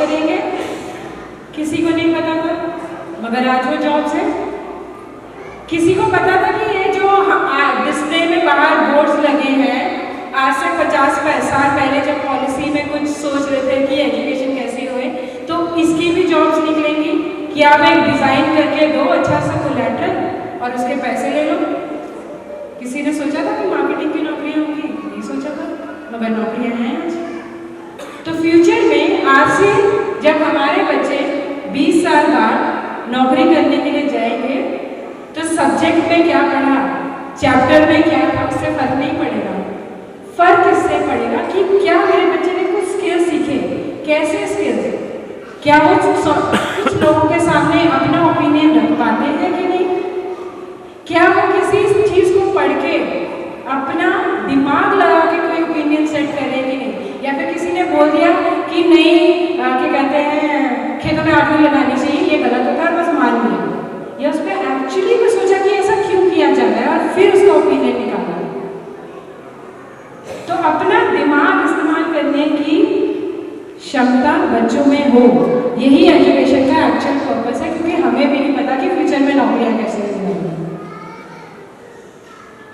करेंगे, किसी को नहीं पता था, मगर आज वो जॉब्स है। किसी को पता था कि ये जो डिस्प्ले में बाहर बोर्ड्स लगे हैं, आज से 50 साल पहले जब पॉलिसी में कुछ सोच रहे थे कि एजुकेशन कैसी होए, तो इसकी भी जॉब्स निकलेंगी कि आप एक डिज़ाइन करके दो अच्छा सा कोलैटरल और उसके पैसे ले लो। किसी ने सोचा था कि मार्केटिंग की नौकरियाँ होंगी? नहीं सोचा था, मगर नौकरियाँ हैं आज। तो फ्यूचर में आज से जब हमारे बच्चे 20 साल बाद नौकरी करने के लिए जाएंगे, तो सब्जेक्ट में क्या पढ़ा, चैप्टर में क्या था, उससे फर्क नहीं पड़ेगा। फर्क इससे पड़ेगा कि क्या मेरे बच्चे ने कुछ स्किल सीखे, कैसे स्किल्स, क्या वो कुछ लोगों के सामने अपना ओपिनियन रख पाते हैं कि नहीं, क्या वो किसी चीज़ को पढ़ के अपना दिमाग लगा के कोई ओपिनियन सेट करे कि नहीं, या फिर किसी ने बोल दिया कि नहीं क्या कहते हैं खेतों में आग नहीं लगानी चाहिए, ये गलत होता है, बस मान लिया, या उस पर एक्चुअली में सोचा कि ऐसा क्यों किया जा रहा है और फिर उसका ओपिनियन निकाला। तो अपना दिमाग इस्तेमाल करने की क्षमता बच्चों में हो, यही एजुकेशन का एक्चुअल पर्पस है, क्योंकि हमें भी नहीं पता कि फ्यूचर में नौकरियां कैसे मिलेंगी।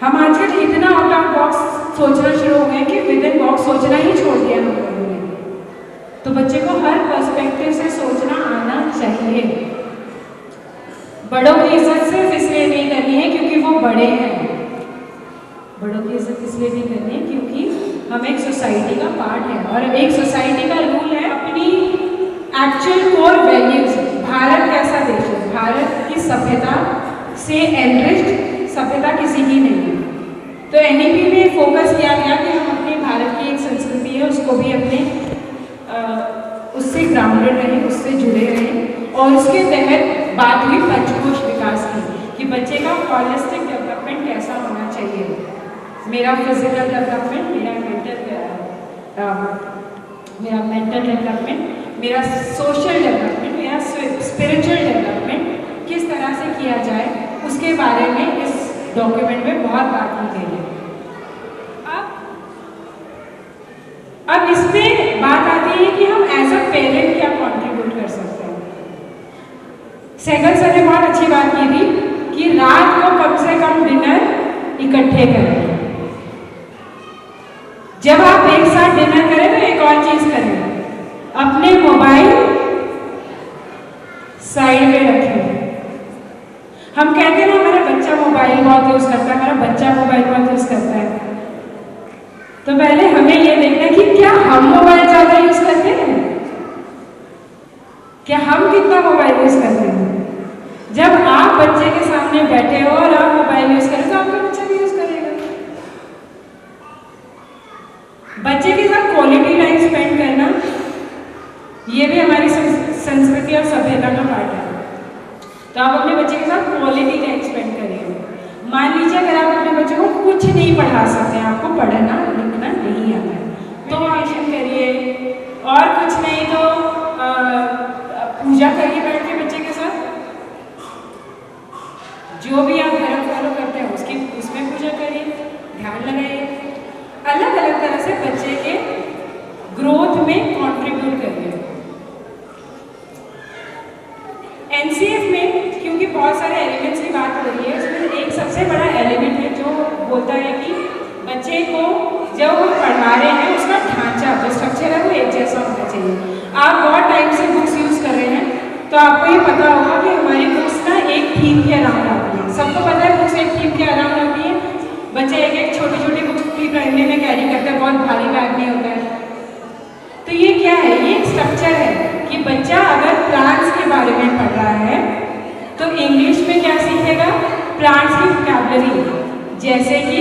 हम आजकल इतना आउट ऑफ बॉक्स सोचना शुरू हो गए कि विद इन बॉक्स सोचना ही छोड़ दिया हम लोगों ने। तो बच्चे को हर पर्सपेक्टिव से सोचना आना चाहिए। बड़ों की इज्जत सिर्फ इसलिए नहीं करनी है क्योंकि वो बड़े हैं, बड़ों की इज्जत इसलिए नहीं करनी है क्योंकि हम एक सोसाइटी का पार्ट है, और एक सोसाइटी का रूल है अपनी एक्चुअल कोर वैल्यूज। भारत कैसा देश है, भारत की सभ्यता से एनरिच्ड सभ्यता किसी की नहीं है। तो एनईपी में फोकस किया गया कि हम अपने भारत की एक संस्कृति है उसको भी अपने उससे ग्राउंडेड रहें, उससे जुड़े रहें, और उसके तहत बात हुई पंचकोश विकास की कि बच्चे का हॉलिस्टिक डेवलपमेंट कैसा होना चाहिए। मेरा फिजिकल डेवलपमेंट, मेरा मेंटल डेवलपमेंट, मेरा सोशल डेवलपमेंट, मेरा स्पिरिचुअल डेवलपमेंट किस तरह से किया जाए, उसके बारे में इस डॉक्यूमेंट में बहुत बात की गई है। अब इसमें बात आती है कि हम एज अ पेरेंट क्या कंट्रीब्यूट कर सकते हैं। सहगल सर ने बहुत अच्छी बात की थी कि रात को कम से कम डिनर इकट्ठे करें। जब आप एक साथ डिनर करें तो एक और चीज करें, अपने मोबाइल साइड में रखें। हम कहते हैं ना हमारा बच्चा मोबाइल बहुत यूज करता है, हमारा बच्चा मोबाइल बहुत यूज करता है, तो पहले हमें ये देखना है कि क्या हम मोबाइल ज्यादा यूज करते हैं, क्या हम कितना मोबाइल यूज करते हैं। जब आप बच्चे के सामने बैठे हो और आप मोबाइल यूज करें तो आपका बच्चा भी यूज करेगा। बच्चे के साथ क्वालिटी टाइम स्पेंड करना ये भी हमारी संस्कृति और सभ्यता का पार्ट है। तो आप अपने बच्चे के साथ क्वालिटी टाइम स्पेंड करिए। मान लीजिए अगर आप अपने बच्चे को कुछ नहीं पढ़ा सकते, आपको पढ़ना लिखना नहीं आता है, तो मेडिटेशन करिए, और कुछ नहीं तो पूजा करिए बैठ के बच्चे के साथ। जो भी आप धर्म फॉलो करते हैं उसमें पूजा करिए, ध्यान लगाइए, अलग अलग तरह से बच्चे के ग्रोथ में कंट्रीब्यूट करिए। एनसीएफ में क्योंकि बहुत सारे एलिमेंट्स की बात हो रही है, उसमें एक सबसे बड़ा एलिमेंट है जो बोलता है कि बच्चे को जब वो पढ़ा रहे हैं उसका ढांचा जो स्ट्रक्चर है वो एक जैसा होना चाहिए। आप बहुत टाइम से बुक्स यूज कर रहे हैं तो आपको ये पता होगा कि हमारी बुक्स ना एक थीम के अराउंड आती है। सबको पता है बुक्स एक थीम के अराउंड आती है। बच्चे एक एक छोटी छोटी बुक्स प्री प्राइमरी में कैरी करते हैं, बहुत भारी बैग नहीं होता है। तो ये क्या है, ये एक स्ट्रक्चर है कि बच्चा अगर प्लांट्स के बारे में पढ़ रहा है तो इंग्लिश में क्या सीखेगा, प्लांट्स की वोकैबुलरी, जैसे कि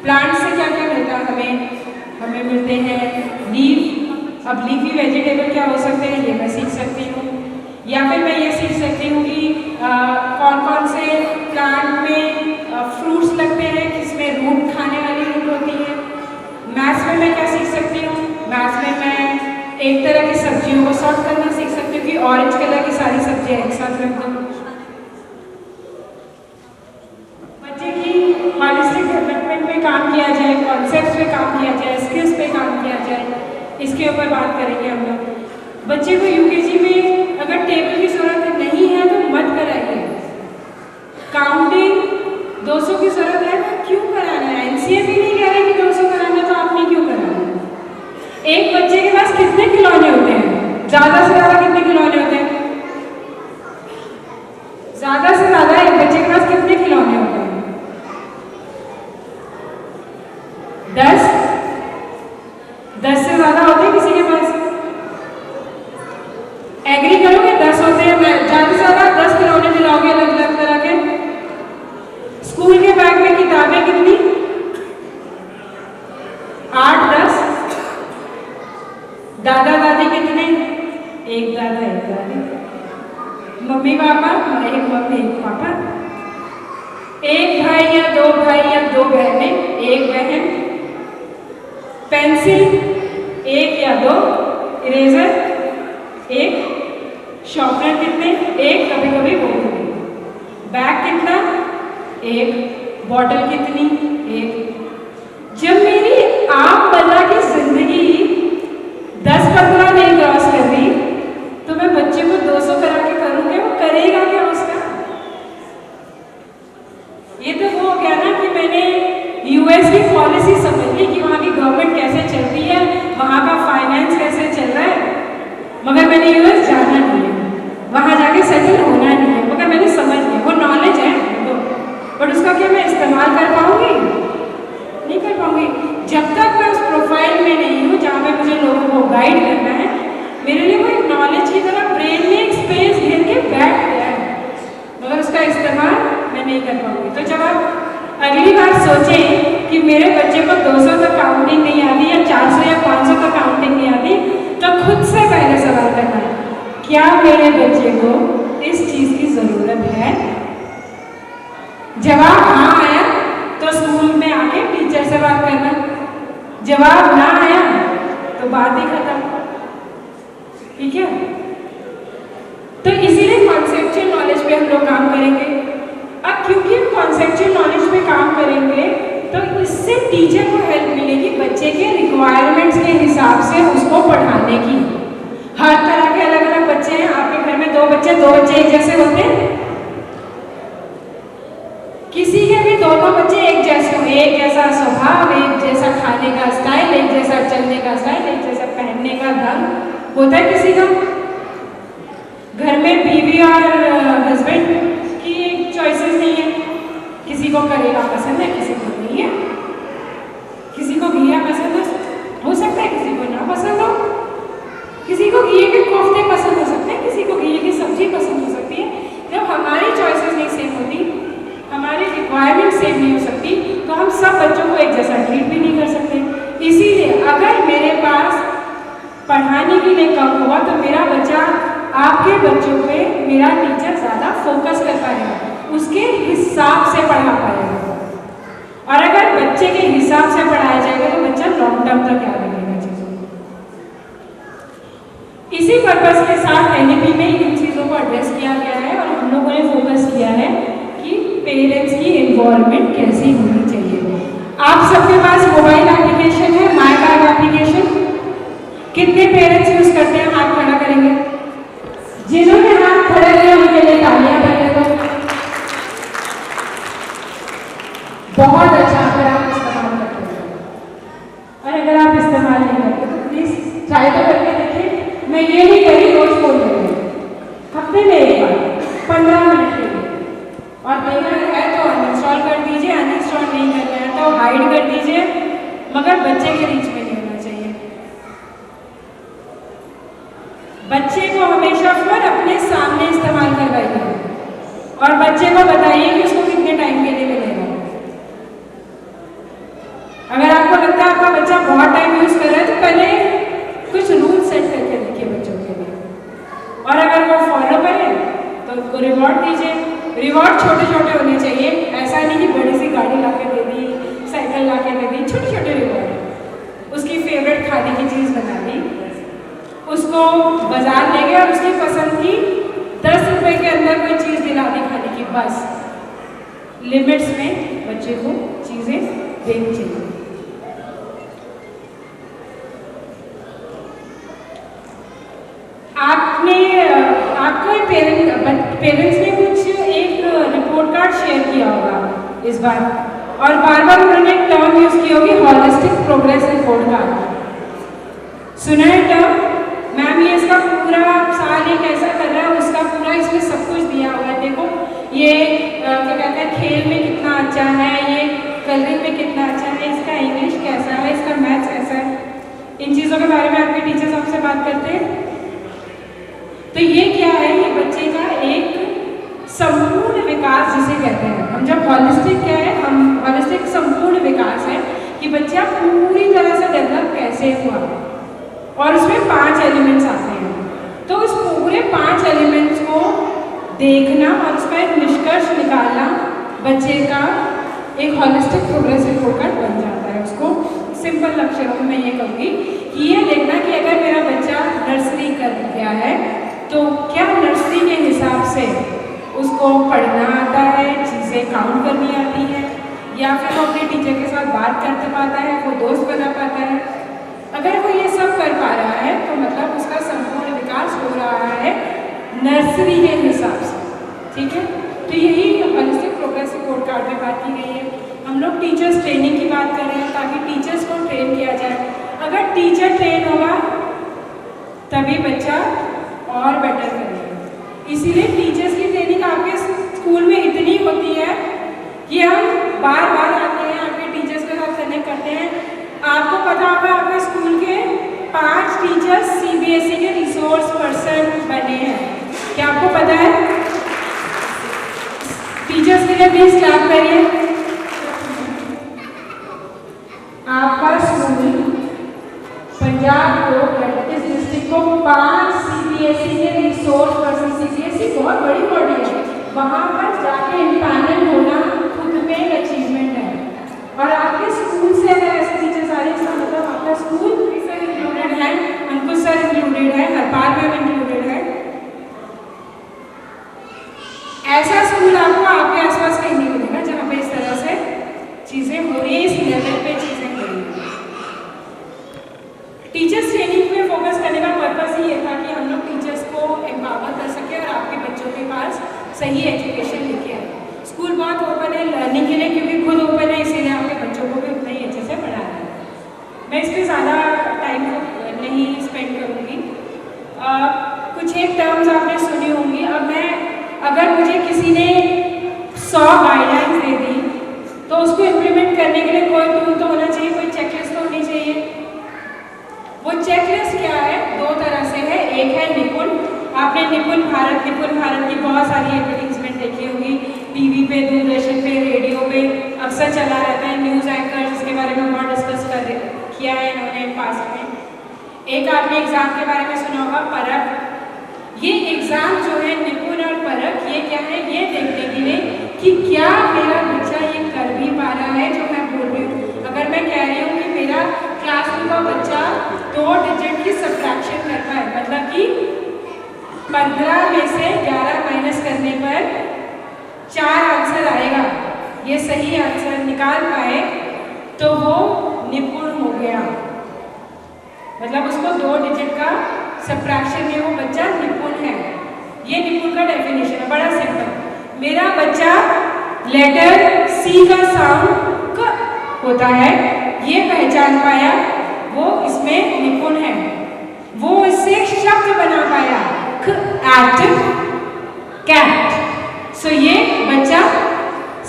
प्लांट से क्या क्या मिलता है हमें मिलते हैं लीफ। अब लीफी वेजिटेबल क्या हो सकते हैं ये मैं सीख सकती हूँ, या फिर मैं ये सीख सकती हूँ कि कौन कौन से प्लांट में फ्रूट्स लगते हैं, किसमें रूट खाने वाली रूट होती है। मैथ्स में मैं क्या सीख सकती हूँ, मैथ्स में मैं एक तरह की सब्जियों को सॉर्ट करना सीख सकती हूँ कि ऑरेंज कलर की सारी सब्जियां एक साथ रख दूँ। बच्चे की हॉलिस्टिक डेवलपमेंट पे काम किया जाए, कॉन्सेप्ट्स पे काम किया जाए, स्किल्स पे काम किया जाए, इसके ऊपर बात करेंगे हम लोग। बच्चे को यूकेजी में अगर टेबल की जरूरत नहीं है तो मत कराइए। काउंटिंग 200 की जरूरत है तो क्यों कराना है? एनसीए भी नहीं कह रहे कि 200 कराना है, तो आपने क्यों कराना है? एक बच्चे के पास कितने खिलौने होते हैं? ज्यादा से ज्यादा कितने खिलौने होते हैं? ज्यादा से ज्यादा एक बच्चे के पास कितने खिलौने होते हैं? 10? 10 से ज्यादा होते हैं किसी के पास? एग्री करोगे? 10 होते हैं। ज्यादा से ज्यादा 10 खिलौने दिलाओगे अलग अलग तरह के। स्कूल के बैग में किताबें कितनी? 8 10। दादा दादी कितने? एक दादा एक दादी। Mummy papa? एक मम्मी एक पापा। एक भाई या 2 भाई या 2 बहनें, एक बहन। पेंसिल 1 या 2। इरेजर 1। शॉर्पनर कितने? 1, कभी कभी 2। बैग कितना? 1। बॉटल कितनी? 1। जब मेरी आम बल्ला की जिंदगी 10-15 नहीं क्रॉस कर रही तो मैं बच्चे को 200 करा के करूंगी, वो करेगा क्या उसका? ये तो वो हो गया ना कि मैंने यूएस की पॉलिसी समझ ली कि वहाँ की गवर्नमेंट कैसे चलती है, वहाँ का फाइनेंस कैसे चल रहा है, मगर मैंने यूएस जाना नहीं है, वहाँ जाके सेटल होना नहीं है, मगर मैंने समझ लिया। वो नॉलेज है तो, बट उसका क्या मैं इस्तेमाल कर पाऊंगी? नहीं कर पाऊंगी। जब तक मैं उस प्रोफाइल में नहीं हूँ जहाँ पे मुझे लोगों को गाइड करना है, मेरे लिए वो एक नॉलेज की तरह ब्रेन में एक स्पेस घेर के बैठ गया है, मगर उसका इस्तेमाल मैं नहीं कर पाऊंगी। तो जब आप अगली बार सोचें कि मेरे बच्चे को 200 तक काउंटिंग नहीं आती या 400 या 500 तक काउंटिंग नहीं आती, तो खुद से पहले सवाल करना है, क्या मेरे बच्चे को इस चीज की जरूरत है? जवाब हाँ आया तो स्कूल में आके टीचर से बात करना, जवाब ना आया तो बात ही खत्म। ठीक है? तो इसीलिए कॉन्सेप्चुअल नॉलेज पे हम लोग काम करेंगे। अब क्योंकि हम कॉन्सेप्चुअल नॉलेज पे काम करेंगे तो इससे टीचर को हेल्प मिलेगी बच्चे के रिक्वायरमेंट्स के हिसाब से उसको पढ़ाने की। हर तरह के अलग अलग बच्चे हैं। आपके घर में 2 बच्चे एक जैसे होते हैं? किसी के भी दोनों बच्चे एक जैसे होंगे, एक जैसा स्वभाव, एक जैसा खाने का स्टाइल, एक जैसा चलने का स्टाइल, एक जैसा पहनने का ढंग होता है किसी का। घर में बीवी और हस्बैंड की चॉइसेस नहीं है, किसी को करेला पसंद है, किसी को नहीं है, किसी को घिया पसंद हो सकता है, किसी को ना पसंद हो, किसी को घिए के कोफ्ते पसंद हो सकते हैं, किसी को घिए की सब्जी पसंद हो सकती है। जब हमारी चॉइसेस नहीं सेम होती, हमारी रिक्वायरमेंट सेम नहीं हो सकती, तो हम सब बच्चों को एक जैसा ट्रीट भी नहीं कर सकते। इसीलिए अगर मेरे पास पढ़ाने के लिए कम हुआ तो मेरा बच्चा आपके बच्चों पे मेरा टीचर ज़्यादा फोकस कर पाएगा, उसके हिसाब से पढ़ा पाएगा। और अगर बच्चे के हिसाब से पढ़ाया जाएगा तो बच्चा लॉन्ग टर्म तक याद रखेगा चीज़ों को। इसी पर्पस के साथ एनईपी में इन चीज़ों को एड्रेस किया गया है और हम लोगों ने फोकस किया है कि पेरेंट्स की इन्वॉल्वमेंट कैसी होनी चाहिए। आप सबके पास मोबाइल एप्लीकेशन है, माई बैग एप्लीकेशन। कितने पेरेंट्स यूज करते हैं? हाथ खड़ा करेंगे। जिन्होंने हाथ खड़े किए उनके लिए तालियां बजाएं। बहुत अच्छा अगर आप इस्तेमाल करते हैं, और अगर आप इस्तेमाल नहीं करते तो प्लीज ट्राई तो करके देखिए। मैं ये नहीं करी रोज फोन करके, हफ्ते में एक बार 15 मिनट के लिए, और देखना है तो अनइंस्टॉल कर दीजिए, अनइंस्टॉल नहीं करना है तो हाइड कर दीजिए, मगर बच्चे के रीच में नहीं होना चाहिए। बच्चे को हमेशा फोन अपने सामने इस्तेमाल करवाइए और बच्चे को बताइए कि उसको कितने टाइम के लिए मिलेगा। अगर आपको लगता है आपका बच्चा बहुत टाइम यूज कर रहा है तो पहले कुछ रूल सेट करके देखिए बच्चों के लिए, और अगर वो फॉलो करें तो उसको रिवॉर्ड दीजिए। रिवॉर्ड छोटे छोटे होने चाहिए, ऐसा नहीं कि बड़ी सी गाड़ी ला के दे दी, साइकिल ला के दे दी। छोटे छोटे रिवॉर्ड, उसकी फेवरेट खाने की चीज़ बना दी, उसको बाजार ले गए और उसकी पसंद की 10 रुपए के अंदर कोई चीज़ दिला दी खाने की, बस लिमिट्स में बच्चे को चीज़ें देनी चाहिए। इस बार। और बार बार उन्होंने एक टर्म यूज की होगी, हॉलिस्टिक प्रोग्रेस रिपोर्ट कार्ड। सुना है टर्म? मैम ये इसका पूरा साल ये कैसा कर रहा है उसका पूरा इसमें सब कुछ दिया हुआ है। देखो ये क्या कहते हैं, खेल में कितना अच्छा है, ये कलरिंग में कितना अच्छा है, इसका इंग्लिश कैसा है, इसका मैथ्स कैसा है। इन चीज़ों के बारे में आपके टीचर्स आपसे बात करते हैं। तो ये क्या है, ये बच्चे का एक संपूर्ण विकास जिसे कहते हैं हम। जब हॉलिस्टिक क्या है, हम हॉलिस्टिक संपूर्ण विकास है कि बच्चा पूरी तरह से डेवलप कैसे हुआ, और उसमें 5 एलिमेंट्स आते हैं। तो उस पूरे 5 एलिमेंट्स को देखना और उसका एक निष्कर्ष निकालना बच्चे का एक हॉलिस्टिक प्रोग्रेस रिपोर्ट कार्ड बन जाता है। उसको सिंपल अक्षरों में मैं ये कहूँगी कि ये देखना कि अगर मेरा बच्चा नर्सरी कर गया है तो क्या नर्सरी के हिसाब से उसको पढ़ना आता है, चीज़ें काउंट करनी आती है, या फिर वो अपने टीचर के साथ बात करते पाता है, वो दोस्त बना पाता है। अगर वो ये सब कर पा रहा है तो मतलब उसका संपूर्ण विकास हो रहा है नर्सरी के हिसाब से। ठीक है, तो यही हॉलिस्टिक प्रोग्रेस रिपोर्ट कार्ड में बात की गई है। हम लोग टीचर्स ट्रेनिंग की बात कर रहे हैं ताकि टीचर्स को ट्रेन किया जाए। अगर टीचर ट्रेन होगा तभी बच्चा और बेटर करेगा। इसीलिए टीचर्स की ट्रेनिंग आपके स्कूल में इतनी होती है कि हम बार बार आते हैं, आपके टीचर्स के साथ कनेक्ट करते हैं। आपको पता होगा आपके स्कूल के 5 टीचर्स CBSE के रिसोर्स पर्सन बने हैं। क्या आपको पता है? टीचर्स के लिए प्लीज क्लैप करिए। आपका स्कूल पंजाब को, इस डिस्ट्रिक्ट को 5 CBSE के रिसोर्स पर्सन, CBSE बहुत बड़ी बॉडी है, वहाँ पर जाके इम्पैनल होना खुद में एक अचीवमेंट है। और आपके स्कूल से अगर ऐसे टीचर्स आ रहे हैं इसका मतलब आपका स्कूल सर इंक्लूडेड है, अंकुश सर इंक्लूडेड है, हरपाल मैम इंक्लूडेड है। ऐसा स्कूल आपको आपके आसपास कहीं नहीं मिलेगा जहाँ पे इस तरह से चीज़ें हो रही है, इस लेवल पे चीज़ें हो रही है। टीचर्स ट्रेनिंग में फोकस करने का पर्पस ही ये था कि हम लोग टीचर्स को एम्पावर कर सकें और आपके बच्चों के पास सही एजुकेशन लेके आए। स्कूल बहुत ओपन है लर्निंग के लिए, क्योंकि खुद ओपन है, इसीलिए आपके बच्चों को भी उतना ही अच्छे से पढ़ा रहे हैं। मैं इस पर ज़्यादा टाइम नहीं स्पेंड करूँगी। कुछ एक टर्म्स आपने सुनी होंगी। अब मैं, अगर मुझे किसी ने 100 गाइडलाइंस दे दी तो उसको इम्प्लीमेंट करने के लिए कोई टूल तो होना चाहिए, कोई चेकलिस्ट तो होनी चाहिए। वो चेकलिस्ट क्या है? 2 तरह से है। एक है निपुण। आपने निपुण भारत की बहुत सारी एडवर्टीजमेंट देखी होगी, टीवी पे, दूरदर्शन पे, रेडियो पे अक्सर चला रहता है। न्यूज़ एंकर इसके बारे में बहुत डिस्कस किया है इन्होंने पास्ट में। एक आपने एग्जाम के बारे में सुना होगा, परख। ये एग्जाम जो है निपुण और परख, ये क्या है? ये देखने के लिए कि क्या मेरा बच्चा ये कर भी पा रहा है जो मैं बोल रही हूँ। अगर मैं कह रही हूँ कि मेरा क्लास 2 का बच्चा 2 डिजिट की सब्ट्रैक्शन करता है, मतलब कि 15 में से 11 माइनस करने पर 4 आंसर आएगा, ये सही आंसर निकाल पाए तो वो निपुण हो गया। मतलब उसको 2 डिजिट का सब्ट्रैक्शन में वो बच्चा निपुण है। ये निपुण का डेफिनेशन है, बड़ा सिंपल। मेरा बच्चा लेटर C का साउंड होता है ये पहचान पाया, वो इसमें निपुण है। वो इससे एक शब्द बना पाया, एक्टिव कैट। सो ये बच्चा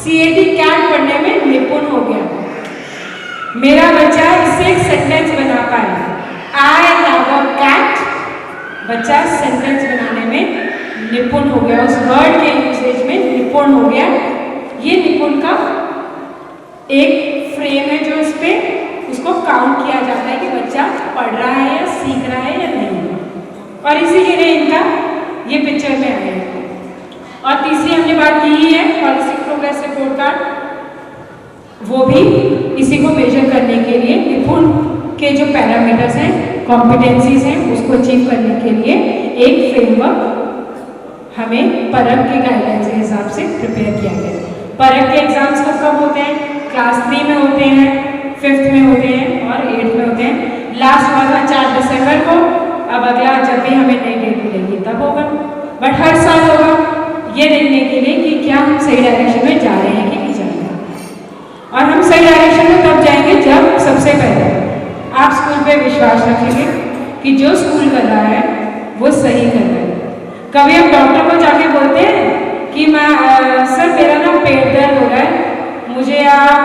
CAT कैट पढ़ने में निपुण हो गया। मेरा बच्चा इससे एक सेंटेंस बना पाया, आई हैव अ कैट। बच्चा सेंटेंस बनाने में निपुण हो गया, उस वर्ड के यूसेज में निपुण हो गया। ये निपुण का एक फ्रेम है जो इस पे उसको काउंट किया जाता है कि बच्चा पढ़ रहा है या सीख रहा है या नहीं। और इसी के लिए इनका ये पिक्चर में आया है। और तीसरी हमने बात की ही है हॉलिस्टिक प्रोग्रेस रिपोर्ट कार्ड, वो भी इसी को मेजर करने के लिए निपुण के जो पैरामीटर्स हैं, कॉम्पिटेंसीज हैं, उसको अचीव करने के लिए एक फ्रेमवर्क हमें परख के गाइडलाइंस के हिसाब से प्रिपेयर किया गया। परख के एग्जाम्स कब होते हैं? क्लास 3 में होते हैं, 5th में होते हैं और 8th में होते हैं। लास्ट हुआ था 4 दिसंबर को। अब अगला जब भी हमें नई डेट मिलेगी तब होगा, बट हर साल होगा, ये देखने के लिए कि क्या हम सही डायरेक्शन में जा रहे हैं कि नहीं जा रहे हैं। और हम सही डायरेक्शन में तब जाएंगे जब सबसे पहले आप स्कूल पे विश्वास रखेंगे कि जो स्कूल कर रहा है वो सही कर रहा है। कभी हम डॉक्टर को जाके बोलते हैं कि मैं सर मेरा ना पेट दर्द हो रहा है, मुझे आप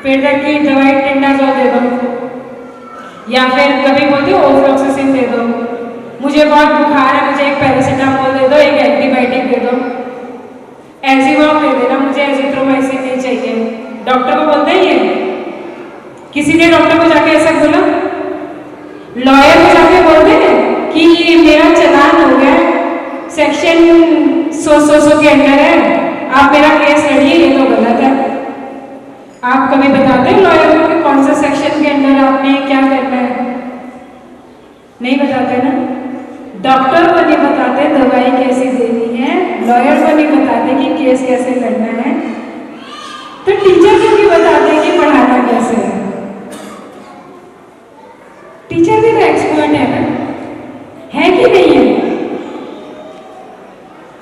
पेट दर्द की दवाई टेंडाजोल दे दो, या फिर कभी बोलते हो ओफ्लॉक्सासिन दे दो, मुझे बहुत बुखार है मुझे एक पैरासीटामोल दे दो, एक एंटीबायोटिक दे दो, एज़िवॉक दे देना, मुझे एजिथ्रोमाइसिन नहीं चाहिए। डॉक्टर को बोलते हैं ये? किसी ने डॉक्टर को जाके ऐसा बोला? लॉयर को जाके बोलते हैं कि मेरा चालान हो गया, सेक्शन 100 के अंडर है, आप मेरा केस लड़िए, ये तो गलत है। आप कभी बताते हैं लॉयर को कि कौन सा सेक्शन के अंदर आपने क्या करना है? नहीं बताते ना। डॉक्टर को नहीं बताते दवाई कैसे देनी है, लॉयर को नहीं बताते कि केस कैसे लड़ना है, तो टीचर को नहीं बताते कि पढ़ाना कैसे है। टीचर भी तो एक्सपर्ट है ना, है कि नहीं है?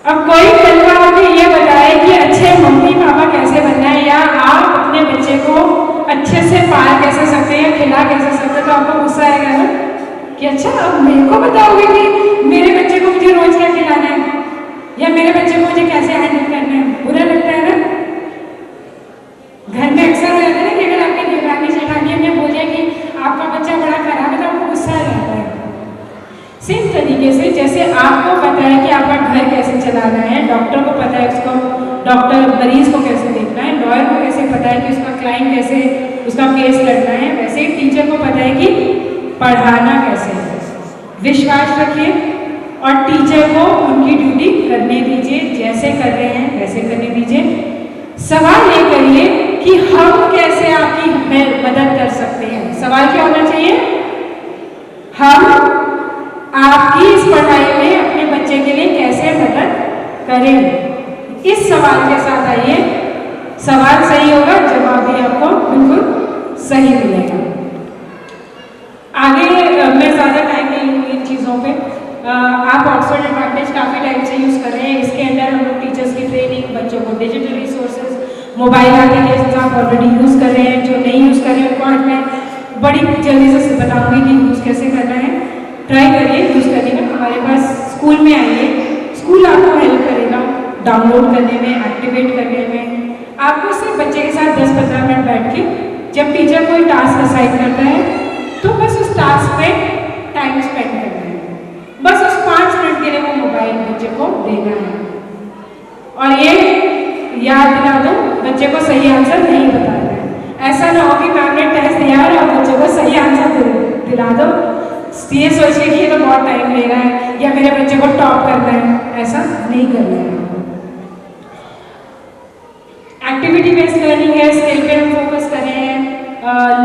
अब कोई कल का हमें ये बताए कि अच्छे मम्मी पापा कैसे बनना है, या आप अपने बच्चे को अच्छे से पाल कैसे सकते हैं, खिला कैसे सकते हैं, तो आपको गुस्सा आएगा ना कि अच्छा अब मेरे को बताओगे कि मेरे बच्चे को मुझे रोज क्या खिलाना है, या मेरे बच्चे को मुझे कैसे हैंडल करना है। बुरा लगता है ना। घर में अक्सर हो जाता है ना कि अगर आपकी निगरानी जेठानी हमें बोल दिया कि आपका बच्चा बड़ा खराब है तो आपको गुस्सा आ जाता है। सेम तरीके से जैसे आपको पता है कि आपका घर कैसे चलाना है, डॉक्टर को पता है उसको डॉक्टर मरीज को कैसे देखना है, लॉयर को कैसे पता है कि उसका क्लाइंट कैसे उसका केस लड़ना है, वैसे ही टीचर को पता है कि पढ़ाना कैसे है। विश्वास रखिए और टीचर को उनकी ड्यूटी करने दीजिए, जैसे कर रहे हैं वैसे करने दीजिए। सवाल ये करिए कि हम कैसे आपकी मदद कर सकते हैं। सवाल क्या होना चाहिए? हम आपकी इस पढ़ाई में अपने बच्चे के लिए कैसे मदद करें। इस सवाल के साथ आइए, सवाल सही होगा जवाब भी आपको बिल्कुल सही मिलेगा। आगे मैं ज़्यादा टाइम नहीं लूँगी इन चीज़ों पे। आप ऑक्सफोर्ड एडवांटेज काफ़ी टाइम से यूज़ कर रहे हैं। इसके अंदर हम लोग टीचर्स की ट्रेनिंग, बच्चों को डिजिटल रिसोर्सेज, मोबाइल एप्लीकेशन आप ऑलरेडी यूज़ कर रहे हैं। जो नहीं यूज़ कर रहे हैं उनको आज मैं बड़ी जल्दी से बताऊँगी कि यूज़ कैसे करना है। ट्राई करिए यूज़ करने में। हमारे पास स्कूल में आइए, स्कूल आपको हेल्प करेगा डाउनलोड करने में, एक्टिवेट करने में। आपको सिर्फ बच्चे के साथ 10-15 मिनट बैठ के, जब टीचर कोई टास्क असाइन करता है तो बस उस टास्क पे टाइम स्पेंड करना है। बस उस 5 मिनट के लिए वो मोबाइल बच्चे को देना है। और ये याद दिला दो, बच्चे को सही आंसर नहीं बताना है। ऐसा ना हो कि मैम ने टेस्ट दिया और बच्चे को सही आंसर दिला दो, ये सोच के कि ये तो बहुत टाइम ले रहा है या मेरे बच्चे को टॉप करना है। ऐसा नहीं करना है। एक्टिविटी बेस्ड लर्निंग है, स्किल पे हम फोकस कर रहे हैं।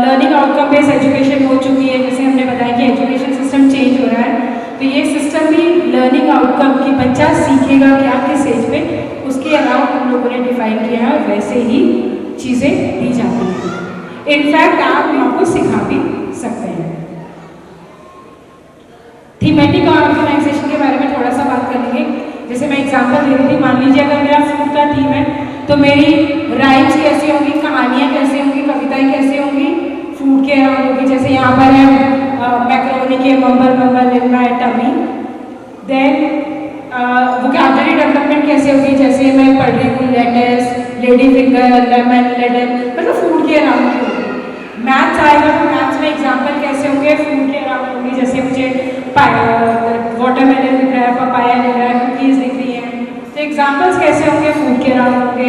लर्निंग आउटकम बेस्ड एजुकेशन हो चुकी है। जैसे हमने बताया कि एजुकेशन सिस्टम चेंज हो रहा है, तो ये सिस्टम भी लर्निंग आउटकम की बच्चा सीखेगा क्या किस एज पे, उसके अलावा हम लोगों ने डिफाइन किया है और वैसे ही चीज़ें दी जाती हैं। इनफैक्ट आप यहाँ को सिखा भी सकते हैं। थीमेटिक ऑर्गेनाइजेशन के बारे में थोड़ा सा बात करेंगे। जैसे मैं एग्जांपल दे रही थी, मान लीजिए अगर मेरा फूड का थीम है तो मेरी राइम्स कैसी होंगी, कहानियाँ कैसी होंगी, कविताएं कैसी होंगी, फूड के अराउंड होगी। जैसे यहाँ पर है मैक्रोनी के mumble mumble in my tummy. Then vocabulary development कैसे होगी, जैसे मैं पढ़ रही हूँ लेटेस, लेडी फिंगर, लेमन, लेडन, मतलब फूड के अराउंड की होगी। मैथ्स आएगा तो मैथ्स में एग्जाम्पल कैसे होंगे, फूड के अराउंड होंगी। जैसे मुझे वाटरमेलन दिख रहा है, पपाया दिख रहा है, कुकीज़ दिख रही हैं, तो एग्जाम्पल्स कैसे होंगे, फूड के अराउंड होंगे।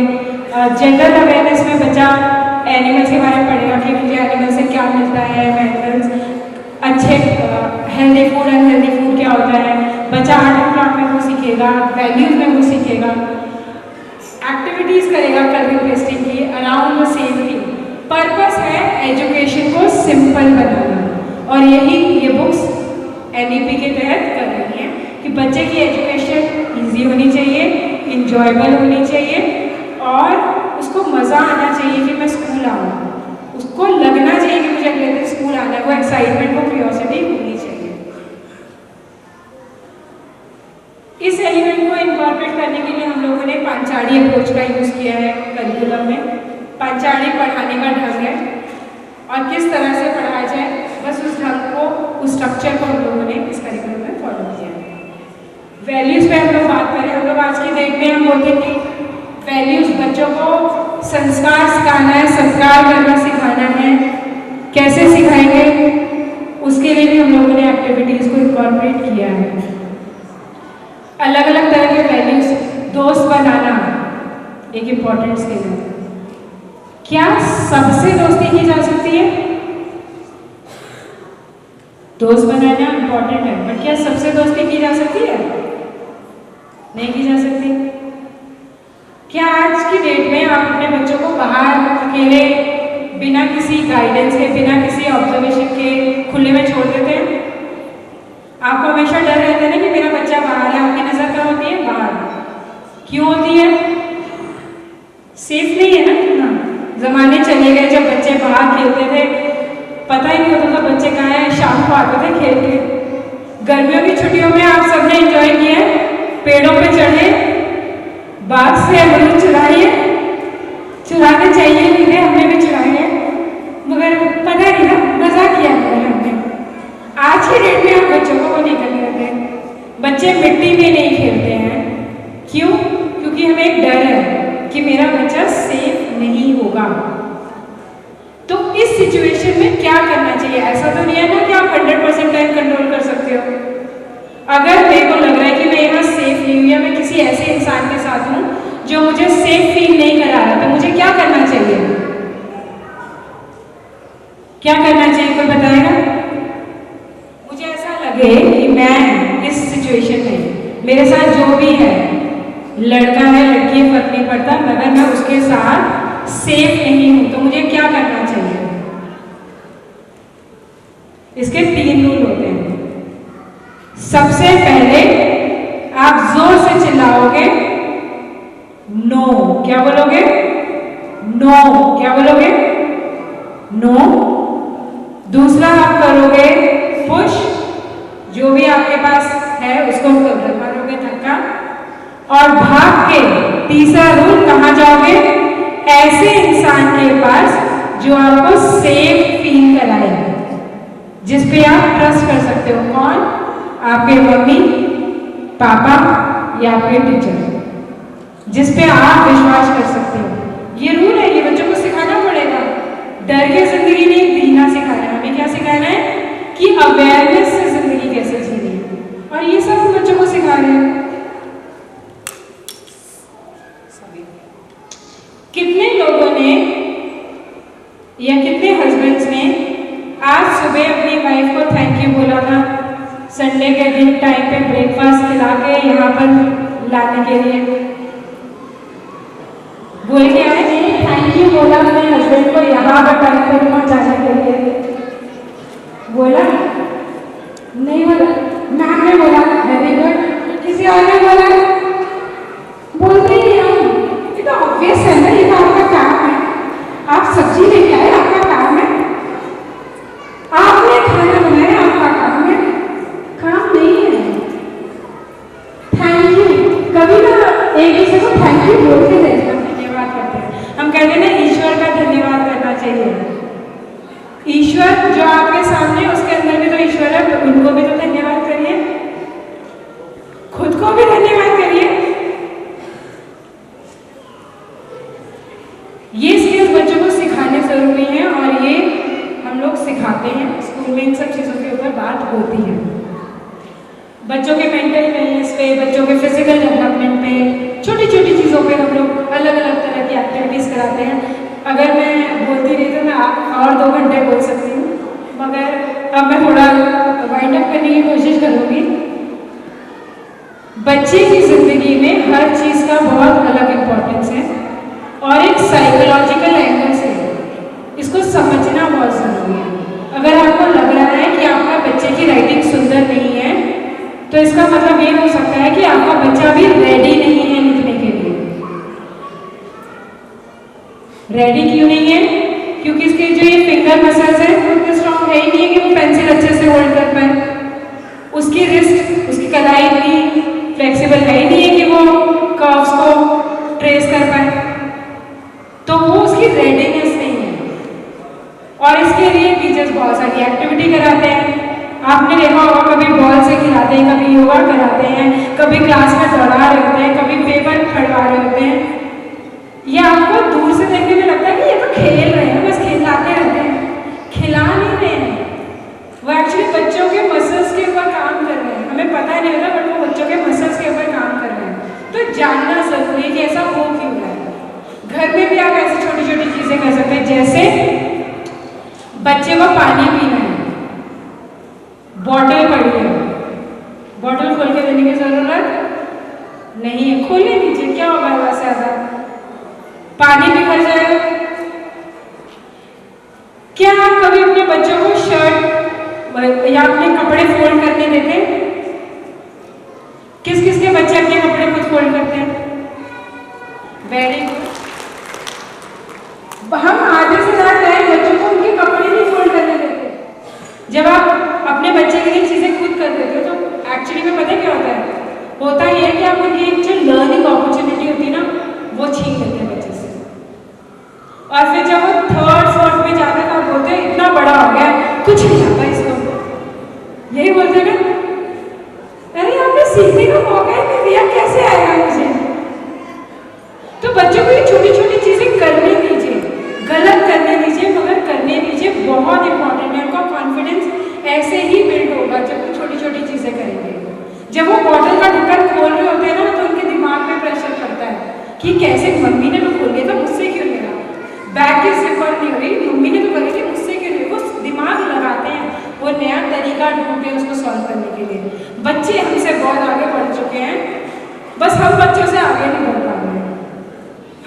जनरल अवेयरनेस में बच्चा एनिमल्स के बारे में पढ़ेगा कि मुझे एनिमल से क्या मिलता है, एनिमल्स अच्छे healthy food and healthy food क्या होता है। बच्चा आर्ट एंड क्राफ्ट में वो सीखेगा, वैल्यूज में वो सीखेगा, एक्टिविटीज़ करेगा कलरिंग पेस्टिंग की around the same thing. Purpose है एजुकेशन को सिंपल बनाना, और यही ये बुक्स एनईपी के तहत कर रही हैं कि बच्चे की एजुकेशन ईजी होनी चाहिए, इंजॉयबल होनी चाहिए, और उसको मज़ा आना चाहिए कि मैं स्कूल आऊँ, उसको लगना चाहिए कि मुझे अगले दिन स्कूल आना है, वो एक्साइटमेंट, वो क्यूरियोसिटी होनी चाहिए। इस एलिमेंट को इनकॉर्पोरेट करने के लिए हम लोगों ने पांचाली अप्रोच का यूज़ किया है करिकुलम में। पढ़ाने का ढंग है और किस तरह से पढ़ाया जाए, बस उस ढंग को, उस स्ट्रक्चर को हम लोगों ने इस करिकुलम में फॉलो किया है। वैल्यूज़ पे हम लोग बात करें, हम लोग आज की डेट में हम बोलते हैं कि वैल्यूज़, बच्चों को संस्कार सिखाना है, संस्कार करना सिखाना है। कैसे सिखाएंगे, उसके लिए भी हम लोगों ने एक्टिविटीज़ को इनकॉर्पोरेट किया है। अलग अलग तरह के वैल्यूज़, दोस्त बनाना एक इम्पॉर्टेंट स्किल है। क्या सबसे दोस्ती की जा सकती है? दोस्त बनाना इम्पॉर्टेंट है, बट क्या सबसे दोस्ती की जा सकती है? नहीं की जा सकती। क्या आज की डेट में आप अपने बच्चों को बाहर अकेले बिना किसी गाइडेंस के, बिना किसी ऑब्जर्वेशन के खुले में छोड़ देते हैं? आपको हमेशा डर रहता है ना कि मेरा बच्चा बाहर है, आपकी नज़र कहाँ होती है? बाहर। क्यों होती है? सेफ नहीं है ना। जमाने चले गए जब बच्चे बाहर खेलते थे, पता ही नहीं होता था बच्चे कहाँ हैं, शाम को आते थे खेल के। गर्मियों की छुट्टियों में आप सबने एंजॉय किया, पेड़ों पे चढ़े, बाग से अमरूद चुराने चाहिए नहीं थे, हमने भी चुराए हैं, मगर पता नहीं था, मजा किया हमने। आज की डेट में हम बच्चों को नहीं करने देते। बच्चे मिट्टी में नहीं खेलते हैं। क्यों? क्योंकि हमें एक डर है कि मेरा बच्चा सेफ नहीं होगा। तो इस सिचुएशन में क्या करना चाहिए? ऐसा तो नहीं है ना कि आप 100% टाइम कंट्रोल कर सकते हो। अगर मेरे को लग रहा है कि मैं यहाँ सेफ नहीं हूँ या मैं किसी ऐसे इंसान के साथ हूँ जो मुझे सेफ फील नहीं करा रहा, तो मुझे क्या करना चाहिए? क्या करना चाहिए, कोई बताएगा? मुझे ऐसा लगे कि मैं इस सिचुएशन में, मेरे साथ जो भी है, लड़का है लड़की है फर्क नहीं पड़ता, मगर मैं उसके साथ सेफ नहीं हूं, तो मुझे क्या करना चाहिए? इसके 3 रूल होते हैं। सबसे पहले आप जोर से चिल्लाओगे नो। क्या बोलोगे? नो। क्या बोलोगे? नो। दूसरा आप करोगे पुश, जो भी आपके पास है उसको मारोगे धक्का और भाग के। तीसरा रूल, कहाँ जाओगे? ऐसे इंसान के पास जो आपको सेफ फील कराए, जिस पे आप ट्रस्ट कर सकते हो। कौन? आपके मम्मी पापा या आपके टीचर, जिस पे आप विश्वास कर सकते हो। ये रूल है, ये बच्चों को सिखाना पड़ेगा। डर के जिंदगी नहीं जीना सिखाना है। हमें क्या सिखाना है कि अवेयरनेस से जिंदगी कैसे जीनी है, और ये सब हम बच्चों को सिखा रहे हैं। कितने लोगों ने या कितने हस्बैंड्स ने आज सुबह अपनी वाइफ को थैंक यू बोला था संडे के दिन टाइम पे ब्रेकफास्ट खिला के यहाँ पर लाने के लिए? बोल के आए, थैंक यू बोला अपने हस्बैंड को यहाँ पर टाइम पे पहुँचाने के लिए? बोला? नहीं बोला। मैम ने बोला वेरी गुड। किसी और ने बोला? बोलते ही हम, ये तो ऑब्वियस है ना, ये तो आपका काम है। आप सब्जी लेके आए, आपका काम है। आपने खाना बनाया, आपका काम है। काम नहीं है। थैंक यू, कभी ना एक दूसरे को थैंक यू बोल के देखना। धन्यवाद करते हैं हम, कहते हैं ना ईश्वर का धन्यवाद करना चाहिए। ईश्वर जो आपके सामने, उसके अंदर भी तो ईश्वर है, तो उनको भी तो धन्यवाद करिए, खुद को भी धन्यवाद करिए। ये स्किल्स बच्चों को सिखाने जरूरी हैं और ये हम लोग सिखाते हैं स्कूल में। इन सब चीज़ों के ऊपर बात होती है। बच्चों के मेंटल वेलनेस पे, बच्चों के फिजिकल डेवलपमेंट पे, छोटी छोटी चीज़ों पे हम लोग अलग अलग तरह की एक्टिविटीज़ कराते हैं। अगर मैं बोलती रही तो मैं और 2 घंटे बोल सकती हूँ, मगर अब मैं थोड़ा वाइंड अप करने की कोशिश करूँगी। बच्चे की ज़िंदगी में हर चीज़ का बहुत अलग इम्पोर्टेंस है और एक साइकोलॉजिकल एंगल से इसको समझना बहुत ज़रूरी है। अगर आपको लग रहा है कि आपका बच्चे की राइटिंग सुंदर नहीं है, तो इसका मतलब ये हो सकता है कि आपका बच्चा भी रेडी नहीं है लिखने के लिए। रेडी क्यों नहीं है? क्योंकि इसके जो ये फिंगर मसल्स है वो इतने स्ट्रॉन्ग है ही नहीं है कि वो पेंसिल अच्छे से होल्ड कर पाए। उसकी रिस्ट, उसकी कलाई इतनी फ्लेक्सिबल है ही नहीं है कि वो कर्व्स को ट्रेस कर पाए, तो वो उसकी रेडीनेस नहीं है। लिए टीचर्स बहुत सारी एक्टिविटी कराते हैं। आपने देखा होगा कभी बॉल से खिलाते हैं, कभी योगा कराते हैं, कभी क्लास में दौड़ा रहे होते हैं, कभी पेपर फड़वा रहे होते हैं। ये आपको दूर से देखने में लगता है कि ये तो खेल रहे हैं, बस खिलाते रहते हैं, खिला नहीं रहे हैं। वो एक्चुअली बच्चों के मसल्स के ऊपर काम कर रहे हैं, हमें पता नहीं होता बट वो बच्चों के मसल्स के ऊपर काम कर रहे हैं। तो जानना जरूरी है कि ऐसा हो क्यों रहा है। घर में भी आप ऐसी छोटी छोटी चीजें कर सकते हैं, जैसे बच्चे को पानी पीना है, बॉटल पड़ी है, बॉटल खोल के देने की जरूरत नहीं है, खोले नीचे, क्या होगा वैसे ज्यादा पानी बिखर जाएगा। क्या आप कभी अपने बच्चों को शर्ट या अपने कपड़े फोल्ड करने देते हैं? किस किस के बच्चे अपने कपड़े खुद फोल्ड करते हैं? Very good. हम आधे से ज्यादा टाइम बच्चों को उनके कपड़े नहीं फोल्ड करने देते। जब आप अपने बच्चे के लिए चीजें खुद कर देते हो तो एक्चुअली में पता क्या होता है? होता यह है कि आप उनकी एक जो लर्निंग अपॉर्चुनिटी होती है ना, वो छीन लेते हैं बच्चे से। और फिर जब वो थर्ड फोर्थ में जाते हैं तो बोलते हैं इतना बड़ा हो गया, कुछ नहीं आता इसको, यही बोलते हैं ना, अरे आपने सीखने का मौका ही नहीं दिया, कैसे आएगा मुझे। तो बच्चों को ये छोटी छोटी चीजें करने दीजिए, गलत करने दीजिए मगर करने दीजिए, बहुत इंपॉर्टेंट है। उनका कॉन्फिडेंस ऐसे ही बिल्ड होगा जब वो छोटी छोटी चीजें करेंगे। जब वो बॉटल का ढक्कन खोल रहे होते हैं ना तो उनके दिमाग में प्रेशर पड़ता है कि कैसे मम्मी ने तो खोल लिया था, मुझसे क्यों नहीं रहा, बैग की जिपर नहीं हो रही, मम्मी ने तो करी थी, मुझसे क्यों नहीं। वो दिमाग लगाते हैं, वो नया तरीका ढूंढते हैं उसको सॉल्व करने के लिए। बच्चे हमसे बहुत आगे बढ़ चुके हैं, बस हम बच्चों से आगे नहीं बढ़ पा रहे हैं,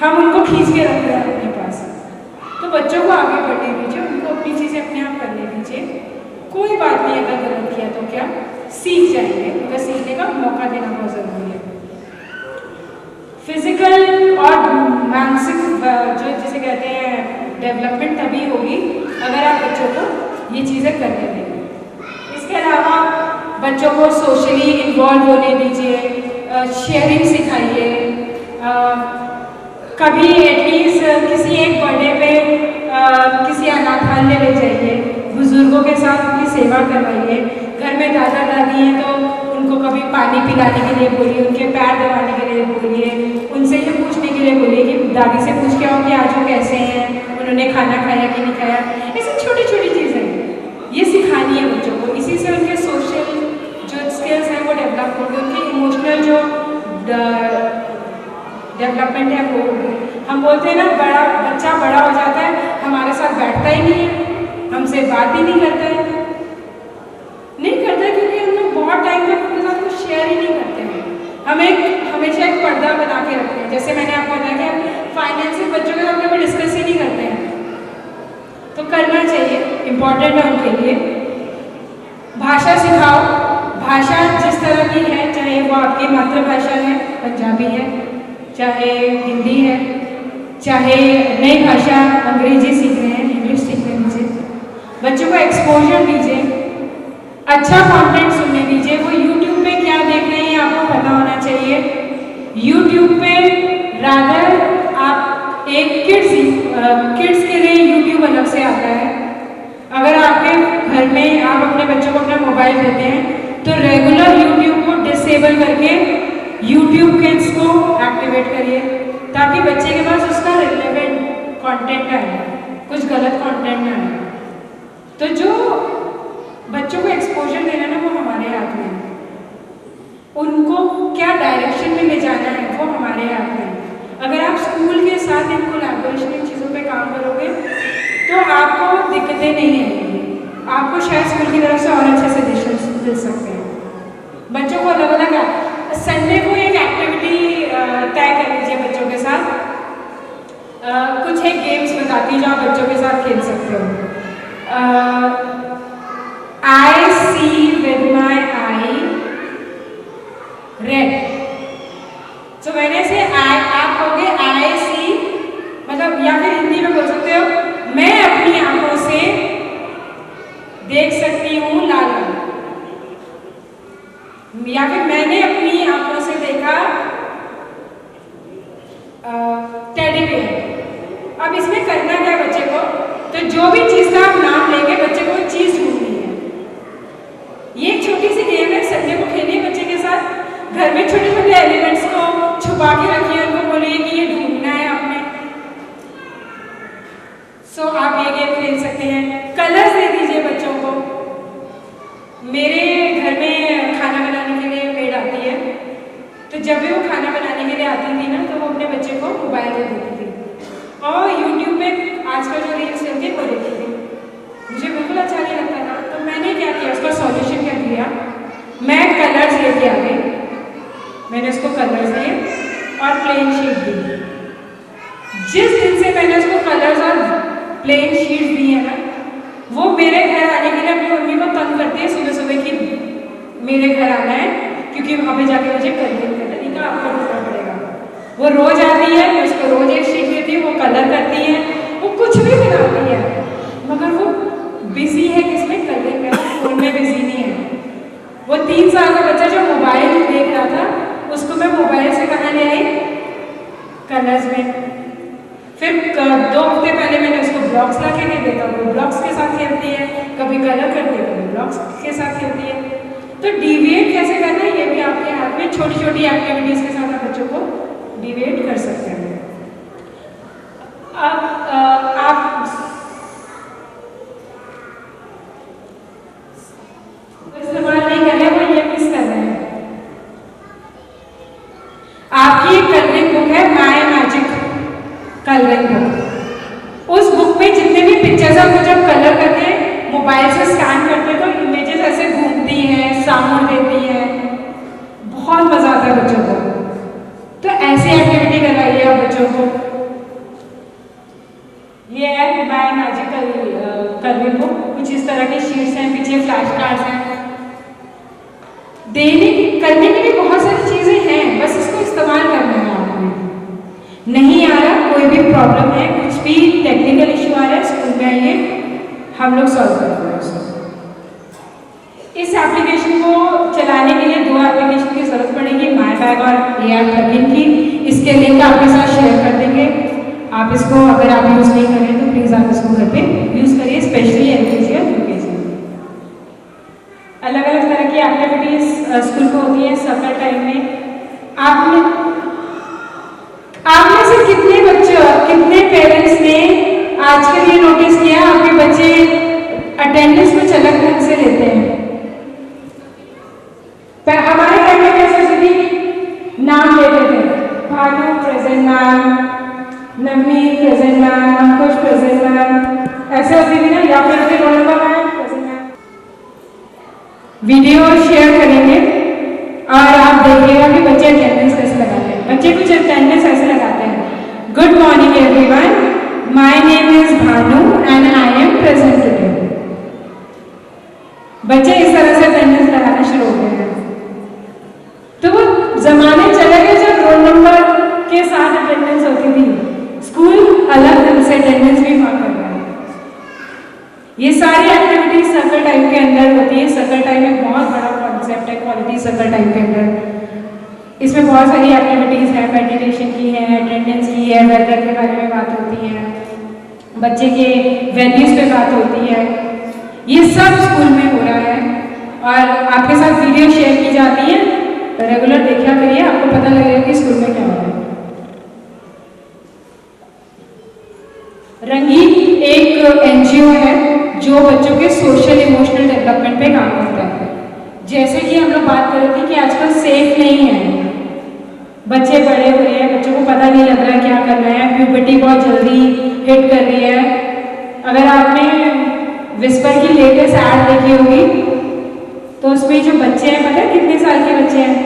हम उनको खींच के रख रहे हैं अपने पास। तो बच्चों को आगे बढ़ने दीजिए, उनको अपनी चीज़ें अपने आप करने दीजिए। कोई बात नहीं, अगर गलत किया तो क्या, सीख जाएंगे, मगर सीखने का मौका देना बहुत ज़रूरी है। फिजिकल और मानसिक जो जिसे कहते हैं डेवलपमेंट तभी होगी अगर आप बच्चों को ये चीज़ें करने देंगे। इसके अलावा बच्चों को सोशली इन्वॉल्व होने दीजिए, शेयरिंग सिखाइए। कभी एटलीस्ट किसी एक बर्थडे पे किसी अनाथालय ले जाइए, बुजुर्गों के साथ उनकी सेवा करवाइए। घर में दादा दादी हैं तो उनको कभी पानी पिलाने के लिए बोलिए, उनके पैर दबाने के लिए बोलिए, उनसे ये पूछने के लिए बोलिए कि दादी से पूछ के आओ कि आज वो कैसे हैं, उन्होंने खाना खाया कि नहीं खाया। ऐसी छोटी छोटी चीज़ें ये सिखानी है बच्चों को, इसी से उनके सोशल जो स्किल्स हैं वो डेवलप होंगे, उनकी इमोशनल जो डेवलपमेंट है वो होगी। हम बोलते हैं ना, बच्चा बड़ा हो जाता है, हमारे साथ बैठता ही नहीं है, हमसे बात ही नहीं करता है, क्योंकि हम लोग बहुत टाइम तक उनके साथ कुछ शेयर ही नहीं करते हैं। हमें हमेशा एक पर्दा बना के रखते हैं। जैसे मैंने आपको बताया कि हम फाइनेंशियल बच्चों के साथ कभी डिस्कस ही नहीं करते हैं, तो करना चाहिए, इम्पॉर्टेंट है उनके लिए। भाषा सिखाओ, भाषा जिस तरह की है, चाहे वो आपकी मातृभाषा है, पंजाबी है, चाहे हिंदी है, चाहे नई भाषा अंग्रेजी सीख रहे हैं, इंग्लिश सीखने दीजिए, बच्चों को एक्सपोजर दीजिए, अच्छा कंटेंट सुनने दीजिए। वो यूट्यूब पे क्या देख रहे हैं आपको पता होना चाहिए। यूट्यूब पे रादर आप एक किड्स के लिए यूट्यूब अलग से आता है। अगर आपके घर में आप अपने बच्चों को अपना मोबाइल देते हैं तो रेगुलर यूट्यूब को डिसेबल करके यूट्यूब किड्स को एक्टिवेट करिए, ताकि बच्चे के पास उसका रिलेवेंट कंटेंट आए, कुछ गलत कंटेंट ना आए। तो जो बच्चों को एक्सपोजर देना ना, वो हमारे हाथ में है। उनको क्या डायरेक्शन में ले जाना है वो हमारे हाथ में है। अगर आप स्कूल के साथ इन कोलैबोरेशन इन चीज़ों पे काम करोगे तो आपको दिक्कतें नहीं आएंगी, आपको शायद स्कूल की तरफ से और अच्छे सजेशंस मिल सकते हैं। बच्चों को अलग अलग संडे को एक एक्टिविटी तय कर लीजिए बच्चों के साथ। कुछ एक गेम्स बताती जो आप बच्चों के साथ खेल सकते हो। I see with my eye red. So when I say I, आप कहोगे I see, मतलब या फिर हिंदी में बोल सकते हो, मैं अपनी आंखों से देख सकती हूँ लाल रंग, या फिर मैंने अपनी आंखों से देखा टेडी बियर। अब इसमें करना क्या बच्चे को, तो जो भी चीज़ का आप नाम लेंगे ये गेम खेल सकते हैं, कलर्स दे दीजिए बच्चों को। मेरे घर में खाना बनाने के लिए मेड आती है, तो जब भी वो खाना बनाने के लिए आती थी ना, तो वो अपने बच्चे को मोबाइल दे देती थी और यूट्यूब पे आजकल जो रील्स चलती है वो देखती थी। मुझे बिल्कुल अच्छा नहीं लगता था, तो मैंने क्या किया, उसका सॉल्यूशन क्या किया, मैं कलर्स लेके आ गई। मैंने उसको कलर्स दिए और प्लेन शीट दी। जिस दिन से मैंने उसको कलर्स और प्लेन शीट दी है ना, वो मेरे घर आने के लिए अपनी मम्मी को तंग करती है सुबह सुबह कि मेरे घर आना है, क्योंकि वहाँ पे जाके मुझे कलरिंग करना है, का आपको रुकना पड़ेगा। वो रोज आती है, मैं उसको रोज एक शीट देती हूँ, वो कलर करती है, वो कुछ भी बनाती है, मगर वो बिजी है किसमें, कलरिंग में, फोन में बिजी नहीं है। वो 3 साल का बच्चा जो मोबाइल देख रहा था, उसको मैं मोबाइल से कहाँ ले आई, कलर्स में। फिर 2 हफ्ते पहले मैंने उसको ब्लॉक्स ला के दे देता, वो ब्लॉक्स के साथ खेलती है, कभी कलर करती है, कभी ब्लॉक्स के साथ खेलती है। तो डिविएट कैसे करना है ये भी आपके हाथ में, छोटी छोटी एक्टिविटीज के साथ आप बच्चों को डिविएट कर सकते हैं। अब आप इस्तेमाल नहीं कर रहे, वो ये मिस कर रहे हैं। आपकी एक कलरिंग बुक है, माय मैजिक कलरिंग बुक। उस बुक में जितने भी पिक्चर्स आप जब कलर करते हैं, मोबाइल से स्कैन करते हैं, तो इमेजेस ऐसे घूमती हैं, साउंड देती हैं, बहुत मजा आता है बच्चों को। तो ऐसी एक्टिविटी कराइए आप बच्चों को। ये है माय मैजिकल कलरिंग बुक, कुछ इस तरह की शीट्स हैं, पीछे फ्लैश कार्ड्स हैं। देने की करने की भी बहुत सारी चीजें हैं, बस इसको इस्तेमाल करना है आपको। नहीं आ रहा, कोई भी प्रॉब्लम है, कुछ भी टेक्निकल इशू आ रहा है, स्कूल में आइए, हम लोग सॉल्व करेंगे उसको। इस एप्लीकेशन को चलाने के लिए 2 एप्लीकेशन की जरूरत पड़ेगी, माय बैग और AR प्लगइन की। इसके लिंक आपके साथ शेयर कर देंगे। आप इसको अगर आप यूज नहीं करें तो प्लीज आप इसको घर पे यूज करिए, स्पेशली LKG और UKG। अलग अलग तरह की एक्टिविटीज स्कूल में होती है सर्कल टाइम में। आप में से कितने बच्चे, कितने पेरेंट्स ने आजकल ये नोटिस किया आपके बच्चे अटेंडेंस कुछ अलग ढंग से लेते हैं? हमारे टाइम में कैसे थी, नाम लेते थे, Bhanu present ma'am, Navneet present ma'am, Ankush present ma'am, ऐसे होती थी ना, या फिर roll number ma'am present ma'am. Video share करेंगे और आप देखिएगा कि बच्चे अटेंडेंस कैसे लगाते हैं। बच्चे कुछ अटेंडेंस ऐसे लगाते हैं, good morning everyone, my name is Bhanu and I am present today. बच्चे इस तरह से अटेंडेंस लगाना शुरू हो गए हैं। तो वो जमाने चले गए जब रोल नंबर के साथ अटेंडेंस होती थी, स्कूल अलग ढंग से अटेंडेंस भी मांग कर रहा है। ये सारी एक्टिविटीज सर्कल टाइम के अंदर होती है। सर्कल टाइम एक बहुत बड़ा कॉन्सेप्ट है, क्वालिटी सर्कल टाइम के अंदर। इसमें बहुत सारी एक्टिविटीज है, मेडिटेशन की है, अटेंडेंस की है, वेदर के बारे में बात होती है, बच्चे के वैल्यूज पे बात होती है। ये सब स्कूल में हो रहा है और आपके साथ वीडियो शेयर की जाती है, रेगुलर देखा करिए, आपको पता लगेगा कि स्कूल में क्या हो रहा है। रंगीन एक NGO है जो बच्चों के सोशल इमोशनल डेवलपमेंट पे काम करता है। जैसे कि हम लोग बात कर रहे थे कि आजकल सेफ नहीं है, बच्चे बड़े हुए हैं, बच्चों को पता नहीं लग रहा है क्या करना है, प्यूबर्टी बहुत जल्दी हिट कर रही है। अगर आपने विस्पर की लेटेस्ट ऐड देखी होगी तो उसमें जो बच्चे हैं, पता है कितने साल के बच्चे हैं,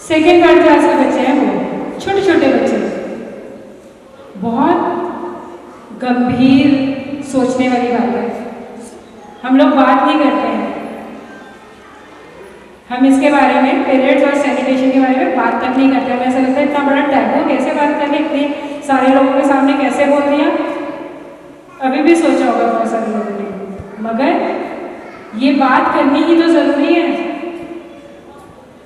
2nd 3rd क्लास के बच्चे हैं, वो छोटे छोटे बच्चे। बहुत गंभीर सोचने वाली बात है, हम लोग बात नहीं करते हैं। हम इसके बारे में, पीरियड्स और सैनिटेशन के बारे में बात तक नहीं करते। हमें ऐसा लगता है इतना बड़ा टैबू, कैसे बात करनी, इतने सारे लोगों के सामने कैसे बोल दिया। अभी भी सोचा होगा बहुत सारे लोगों ने, मगर ये बात करनी ही तो जरूरी है।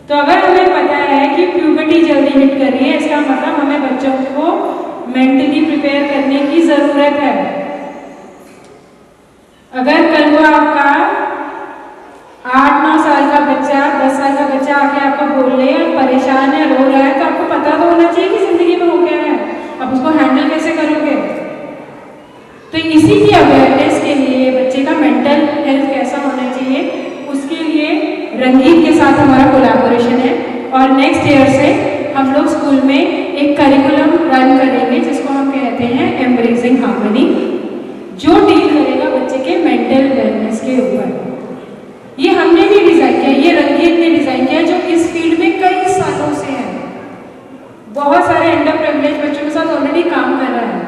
तो अगर हमें पता है कि प्यूबर्टी जल्दी हिट कर रही है, इसका मतलब हमें बच्चों को मेंटली प्रिपेयर करने की जरूरत है। अगर कल को आपका 8-9 साल का बच्चा, 10 साल का बच्चा आके आपको बोल रहे हैं, परेशान है, रो रहा है, तो आपको पता तो होना चाहिए कि जिंदगी में हो क्या है, आप उसको हैंडल कैसे करोगे। तो इसी की अवेयरनेस के लिए बच्चे का मेंटल हेल्थ कैसा होना चाहिए, उसके लिए रंगीत के साथ हमारा कोलैबोरेशन है। और नेक्स्ट ईयर से हम लोग स्कूल में एक करिकुलम रन करेंगे जिसको हम कहते हैं एम्ब्रेसिंग हार्मनी, जो डील करेगा बच्चे के मेंटल वेलनेस के ऊपर। ये हमने भी डिज़ाइन किया, ये रंगीत ने डिज़ाइन किया, जो इस फील्ड में कई सालों से है, बहुत सारे अंडर प्रिविलेज बच्चों के साथ ऑलरेडी काम कर रहा है।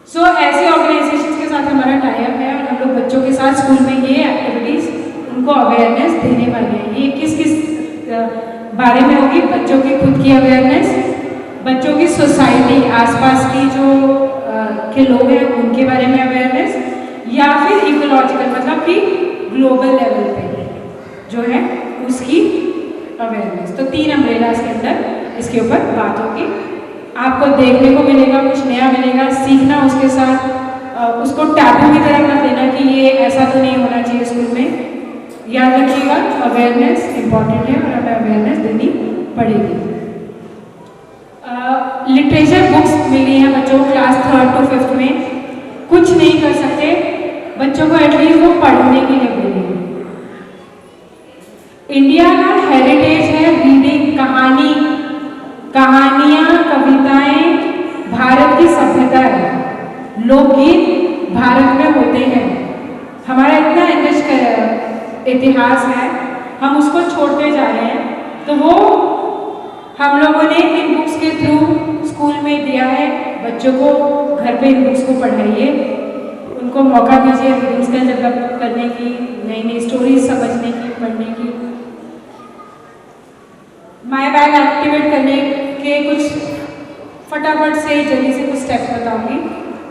सो ऐसे ऑर्गेनाइजेशंस के साथ हमारा टाई अप है और हम लोग बच्चों के साथ स्कूल में ये एक्टिविटीज़ उनको अवेयरनेस देने वाले हैं। ये किस किस बारे में होगी? बच्चों की खुद की अवेयरनेस, बच्चों की सोसाइटी आसपास की जो के लोग हैं उनके बारे में अवेयरनेस, या फिर इकोलॉजिकल मतलब कि ग्लोबल लेवल पे जो है उसकी अवेयरनेस। तो 3 अम्ब्रेलास के अंदर इसके ऊपर बात होगी। आपको देखने को मिलेगा, कुछ नया मिलेगा, सीखना उसके साथ, उसको टैबू की तरह मत लेना कि ये ऐसा तो नहीं होना चाहिए स्कूल में। याद रखिएगा अवेयरनेस इम्पॉर्टेंट है और हमें अवेयरनेस देनी पड़ेगी। लिटरेचर बुक्स मिली हैं बच्चों को क्लास 3rd to 5th में। कुछ नहीं कर सकते, बच्चों को एटलीस्ट वो पढ़ने के लिए बोलिए। इंडिया का हेरिटेज है रीडिंग, कहानियाँ, कविताएं भारत की सभ्यता है। लोकगीत भारत में होते हैं, हमारा इतना रिच इतिहास है, हम उसको छोड़ते जा रहे हैं। तो वो हम लोगों ने इन बुक्स के थ्रू स्कूल में दिया है। बच्चों को घर पे इन बुक्स को पढ़ाइए, उनको मौका दीजिए रीडिंग स्किल डेवलप करने की, नई नई स्टोरीज समझने की, पढ़ने की। माय बैग एक्टिवेट करने के कुछ फटाफट से जल्दी से कुछ स्टेप्स बताऊंगी।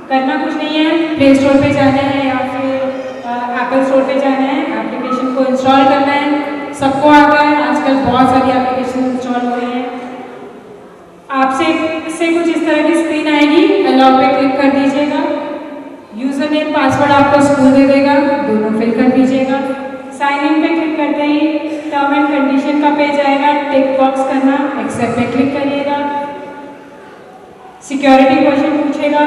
करना कुछ नहीं है, प्ले स्टोर पे जाना है या फिर एप्पल स्टोर पे जाना है, एप्लीकेशन को इंस्टॉल करना है। सबको आता है, आजकल बहुत सारी एप्लीकेशन इंस्टॉल हो रही हैं। आपसे इससे कुछ इस तरह की स्क्रीन आएगी, अलाउ पे क्लिक कर दीजिएगा। यूजर नेम पासवर्ड आपको स्कूल दे देगा, दोनों फिल कर दीजिएगा। साइन इन पे क्लिक करते ही टर्म एंड कंडीशन का पेज आएगा, टिक बॉक्स करना, एक्सेप्ट पे क्लिक करिएगा। सिक्योरिटी क्वेश्चन पूछेगा,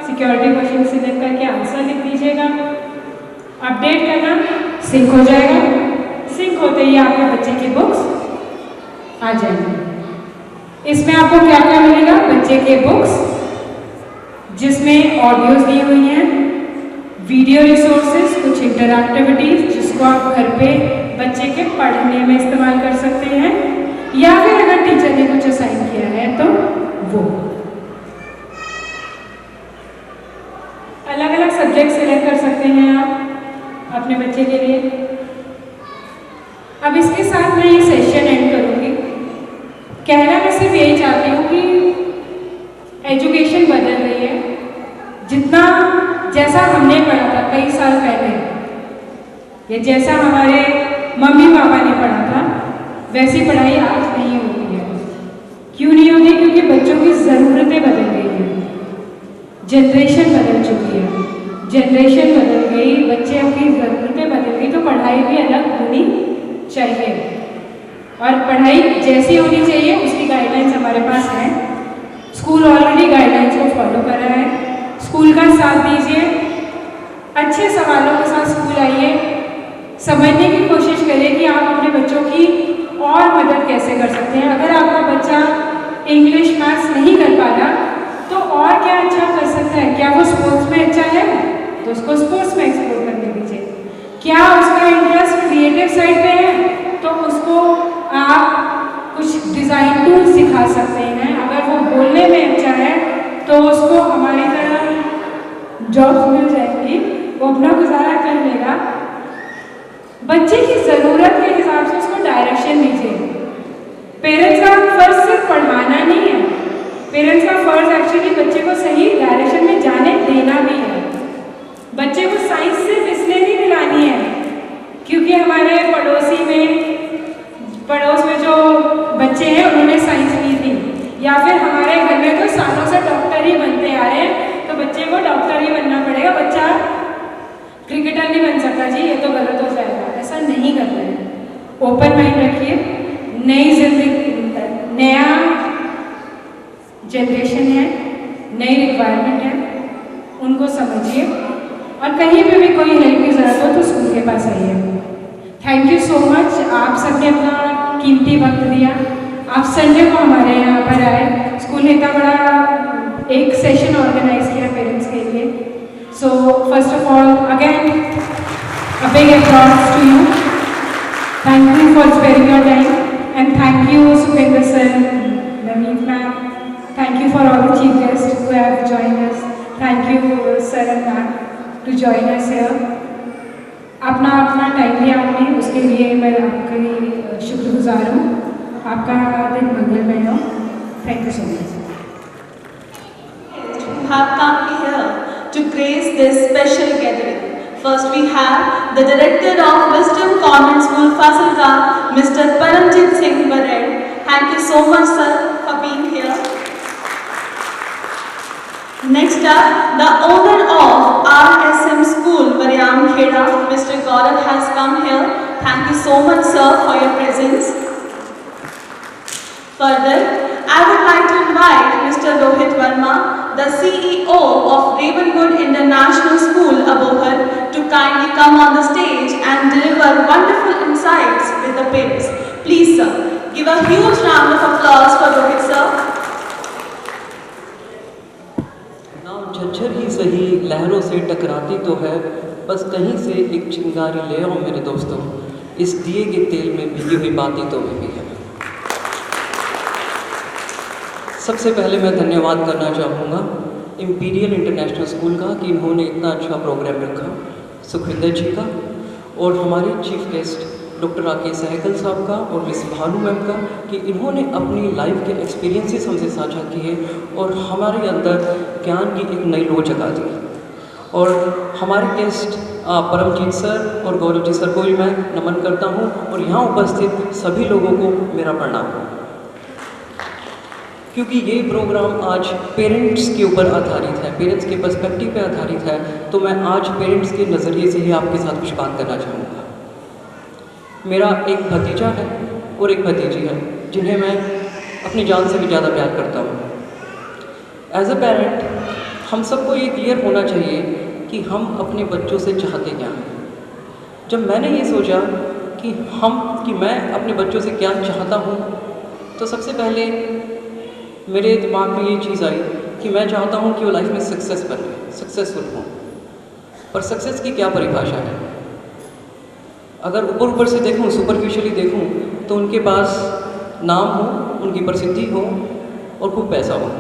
सिक्योरिटी क्वेश्चन सिलेक्ट करके आंसर लिख दीजिएगा। अपडेट करना, सिंक हो जाएगा। सिंक होते ही आपके बच्चे की बुक्स आ जाएंगी। इसमें आपको क्या क्या मिलेगा? बच्चे के बुक्स जिसमें ऑडियोज दी हुई हैं, वीडियो रिसोर्सेज, कुछ इंटरएक्टिविटीज जिसको आप घर पे बच्चे के पढ़ने में इस्तेमाल कर सकते हैं, या फिर अगर टीचर ने कुछ असाइन किया है तो वो। अलग अलग सब्जेक्ट सिलेक्ट कर सकते हैं आप अपने बच्चे के लिए। अब इसके साथ मैं ये सेशन एंड करूँगी। कहना मैं सिर्फ यही चाहती हूँ कि एजुकेशन बदल रही है। जितना जैसा हमने पढ़ा था कई साल पहले, या जैसा हमारे मम्मी पापा ने पढ़ा था, वैसी पढ़ाई आज नहीं होती है। क्यों नहीं होती? क्योंकि बच्चों की ज़रूरतें बदल गई हैं, जनरेशन बदल चुकी है। जनरेशन बदल गई, बच्चों की ज़रूरतें बदल गई, तो पढ़ाई भी अलग होनी चाहिए। और पढ़ाई जैसी होनी चाहिए उसकी गाइडलाइंस हमारे पास है। स्कूल ऑलरेडी गाइडलाइंस को फॉलो कर रहा है। स्कूल का साथ दीजिए, अच्छे सवालों के साथ स्कूल आइए, समझने की कोशिश करिए कि आप अपने बच्चों की और मदद कैसे कर सकते हैं। अगर आपका बच्चा इंग्लिश मैथ्स नहीं कर पा रहा तो और क्या अच्छा कर सकता है? क्या वो स्पोर्ट्स में अच्छा है तो उसको स्पोर्ट्स में एक्सप्लोर करने दीजिए। क्या उसका इंटरेस्ट क्रिएटिव साइड पे है तो उसको आप कुछ डिज़ाइन टूल सिखा सकते हैं। अगर वो बोलने में अच्छा है तो उसको हमारी तरह जॉब्स मिल जाएंगी, वो अपना गुजारा कर लेगा। बच्चे की ज़रूरत के हिसाब से उसको डायरेक्शन दीजिए। पेरेंट्स का फर्ज सिर्फ पढ़ाना नहीं है, पेरेंट्स का फर्ज एक्चुअली बच्चे को सही डायरेक्शन में जाने देना भी है। बच्चे को साइंस सिर्फ इसलिए नहीं दिलानी है क्योंकि हमारे पड़ोस में जो बच्चे हैं उन्होंने साइंस ली थी, या फिर हमारे घर में तो सालों से डॉक्टर ही बनते आ रहे हैं तो बच्चे को डॉक्टर ही बनना पड़ेगा, बच्चा क्रिकेटर नहीं बन सकता जी, ये तो गलत हो जाएगा। ऐसा नहीं करना है। ओपन माइंड रखिए। नई जिंदगी, नया जनरेशन है, नई रिक्वायरमेंट है, उनको समझिए, और कहीं पे भी कोई हेल्प की ज़रूरत हो तो स्कूल के पास आइए। थैंक यू सो मच, आप सबने अपना कीमती वक्त दिया, आप संडे को हमारे यहाँ पर आए। स्कूल ने इतना बड़ा एक सेशन ऑर्गेनाइज किया पेरेंट्स के लिए। So first of all again a big applause to you. Thank you for sparing your time, and thank you Supendra sir, Navneet ma'am. Thank you for all the chief guests who have joined us. Thank you sir and ma'am to join us here. अपना time लिया आपने, उसके लिए मैं आपकी शुक्रगुजार हूँ। आपका दिन मंगलमय हो। Thank you so much. Have come here to grace this special gathering. First we have the Director of Wisdom Convent School, Fasalka, Mr. Paramjit Singh Bared. Thank you so much, sir, for being here. Next up, the owner of RSM School, Varyam Kheda, Mr. Gaurav has come here. Thank you so much, sir, for your presence. Further, I would like to invite Mr. Rohit Verma, the CEO of Ravenwood International School, Abohar, to kindly come on the stage and deliver wonderful insights with the parents. Please, sir, give a huge round of applause for Rohit, sir. नाव झज्जर ही सही लहरों से टकराती तो है, बस कहीं से एक चिंगारी ले आओ मेरे दोस्तों, इस दिए के तेल में भिगी हुई बातें तो वे भी है। सबसे पहले मैं धन्यवाद करना चाहूँगा इंपीरियल इंटरनेशनल स्कूल का कि इन्होंने इतना अच्छा प्रोग्राम रखा, सुखविंदर जी का, और हमारे chief guest doctor Rakesh Sehgal साहब का और मिस भानु मैम का कि इन्होंने अपनी लाइफ के एक्सपीरियंसेस हमसे साझा किए और हमारे अंदर ज्ञान की एक नई लो जगा दी। और हमारे गेस्ट परमजीत सर और गौरव जी सर को भी मैं नमन करता हूँ, और यहाँ उपस्थित सभी लोगों को मेरा प्रणाम। क्योंकि ये प्रोग्राम आज पेरेंट्स के ऊपर आधारित है, पेरेंट्स के पर्सपेक्टिव पे आधारित है, तो मैं आज पेरेंट्स के नज़रिए से ही आपके साथ कुछ बात करना चाहूँगा। मेरा एक भतीजा है और एक भतीजी है जिन्हें मैं अपनी जान से भी ज़्यादा प्यार करता हूँ। एज अ पेरेंट हम सबको ये क्लियर होना चाहिए कि हम अपने बच्चों से चाहते क्या हैं। जब मैंने ये सोचा कि मैं अपने बच्चों से क्या चाहता हूँ, तो सबसे पहले मेरे दिमाग में ये चीज़ आई कि मैं चाहता हूँ कि वो लाइफ में सक्सेसफुल हों। पर सक्सेस की क्या परिभाषा है? अगर ऊपर से देखूँ, सुपरफिशियली देखूँ, तो उनके पास नाम हो, उनकी प्रसिद्धि हो और खूब पैसा हो।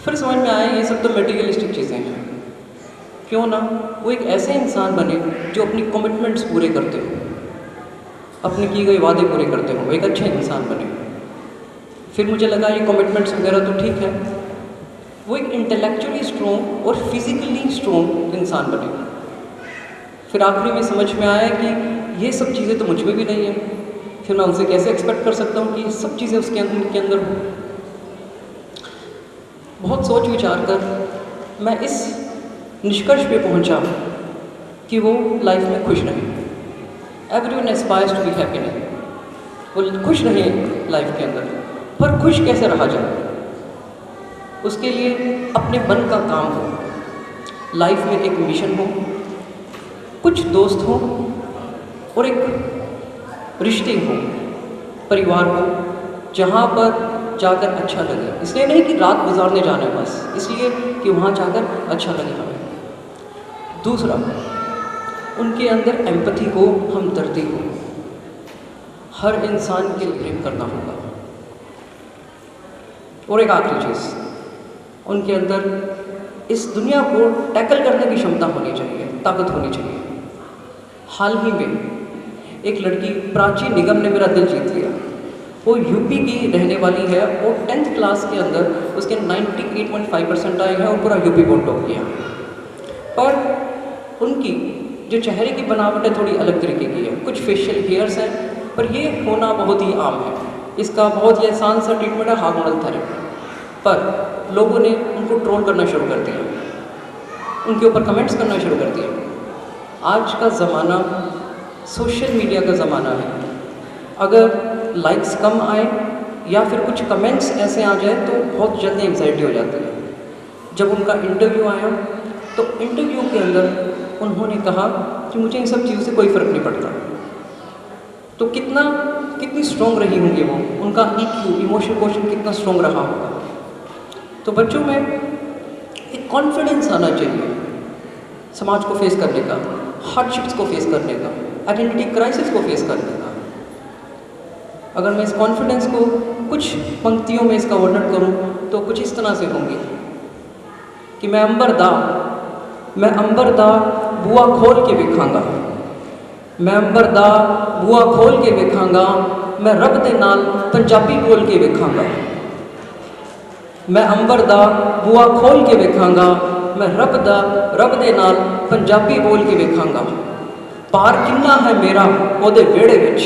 फिर समझ में आया ये सब तो मटेरियलिस्टिक चीज़ें हैं। क्यों ना वो एक ऐसे इंसान बने जो अपनी कमिटमेंट्स पूरे करते हो, अपने किए गए वादे पूरे करते हो, वो एक अच्छे इंसान बने। फिर मुझे लगा ये कमिटमेंट्स वगैरह तो ठीक है, वो एक इंटेलेक्चुअली स्ट्रॉन्ग और फिजिकली स्ट्रॉन्ग इंसान बने। फिर आखिरी में समझ में आया कि ये सब चीज़ें तो मुझ में भी नहीं है, फिर मैं उनसे कैसे एक्सपेक्ट कर सकता हूँ कि सब चीज़ें उनके अंदर हो। बहुत सोच विचार कर मैं इस निष्कर्ष पे पहुँचा कि वो लाइफ में खुश रहें। Everyone aspires to be happiness, वो खुश रहें लाइफ के अंदर। पर खुश कैसे रहा जाए? उसके लिए अपने मन का काम हो, लाइफ में एक मिशन हो, कुछ दोस्त हो और एक रिश्ते हो, परिवार हो, जहाँ पर जाकर अच्छा लगे। इसलिए नहीं कि रात गुजारने जाना है बस, इसलिए कि वहाँ जाकर अच्छा लगे हमें। दूसरा, उनके अंदर एम्पैथी हो, हमदर्दी हो। हर इंसान के लिए प्रेम करना होगा। और एक आखिरी चीज़, उनके अंदर इस दुनिया को टैकल करने की क्षमता होनी चाहिए, ताकत होनी चाहिए। हाल ही में एक लड़की प्राची निगम ने मेरा दिल जीत लिया। वो यूपी की रहने वाली है और 10th क्लास के अंदर उसके 98.5% आए हैं और पूरा यूपी बोर्ड टॉप किया। पर उनकी जो चेहरे की बनावट है थोड़ी अलग तरीके की है, कुछ फेशियल हेयर्स हैं, पर ये होना बहुत ही आम है। इसका बहुत ही आसान सा ट्रीटमेंट है हार्मोनल थेरेपी। पर लोगों ने उनको ट्रोल करना शुरू कर दिया, उनके ऊपर कमेंट्स करना शुरू कर दिया। आज का ज़माना सोशल मीडिया का ज़माना है। अगर लाइक्स कम आए या फिर कुछ कमेंट्स ऐसे आ जाए तो बहुत जल्दी एंग्जाइटी हो जाती है। जब उनका इंटरव्यू आया तो इंटरव्यू के अंदर उन्होंने कहा कि मुझे इन सब चीज़ों से कोई फ़र्क नहीं पड़ता। तो कितनी स्ट्रॉन्ग रही होंगी वो, उनका EQ इमोशनल क्वेश्चन कितना स्ट्रॉन्ग रहा होगा। तो बच्चों में एक कॉन्फिडेंस आना चाहिए समाज को फेस करने का, हार्डशिप्स को फेस करने का, आइडेंटिटी क्राइसिस को फेस करने का। अगर मैं इस कॉन्फिडेंस को कुछ पंक्तियों में इसका वर्णन करूं तो कुछ इस तरह से होंगी कि मैं अंबर दा बुआ खोल के विखांगा, मैं अंबर दा बुआ खोल के विखांगा, मैं रब दे नाल पंजाबी बोल के विखांगा, मैं अंबर दा बुआ खोल के विखांगा, मैं रब दे नाल पंजाबी बोल के विखांगा। पार किन्ना है मेरा ओदे वेड़े विच,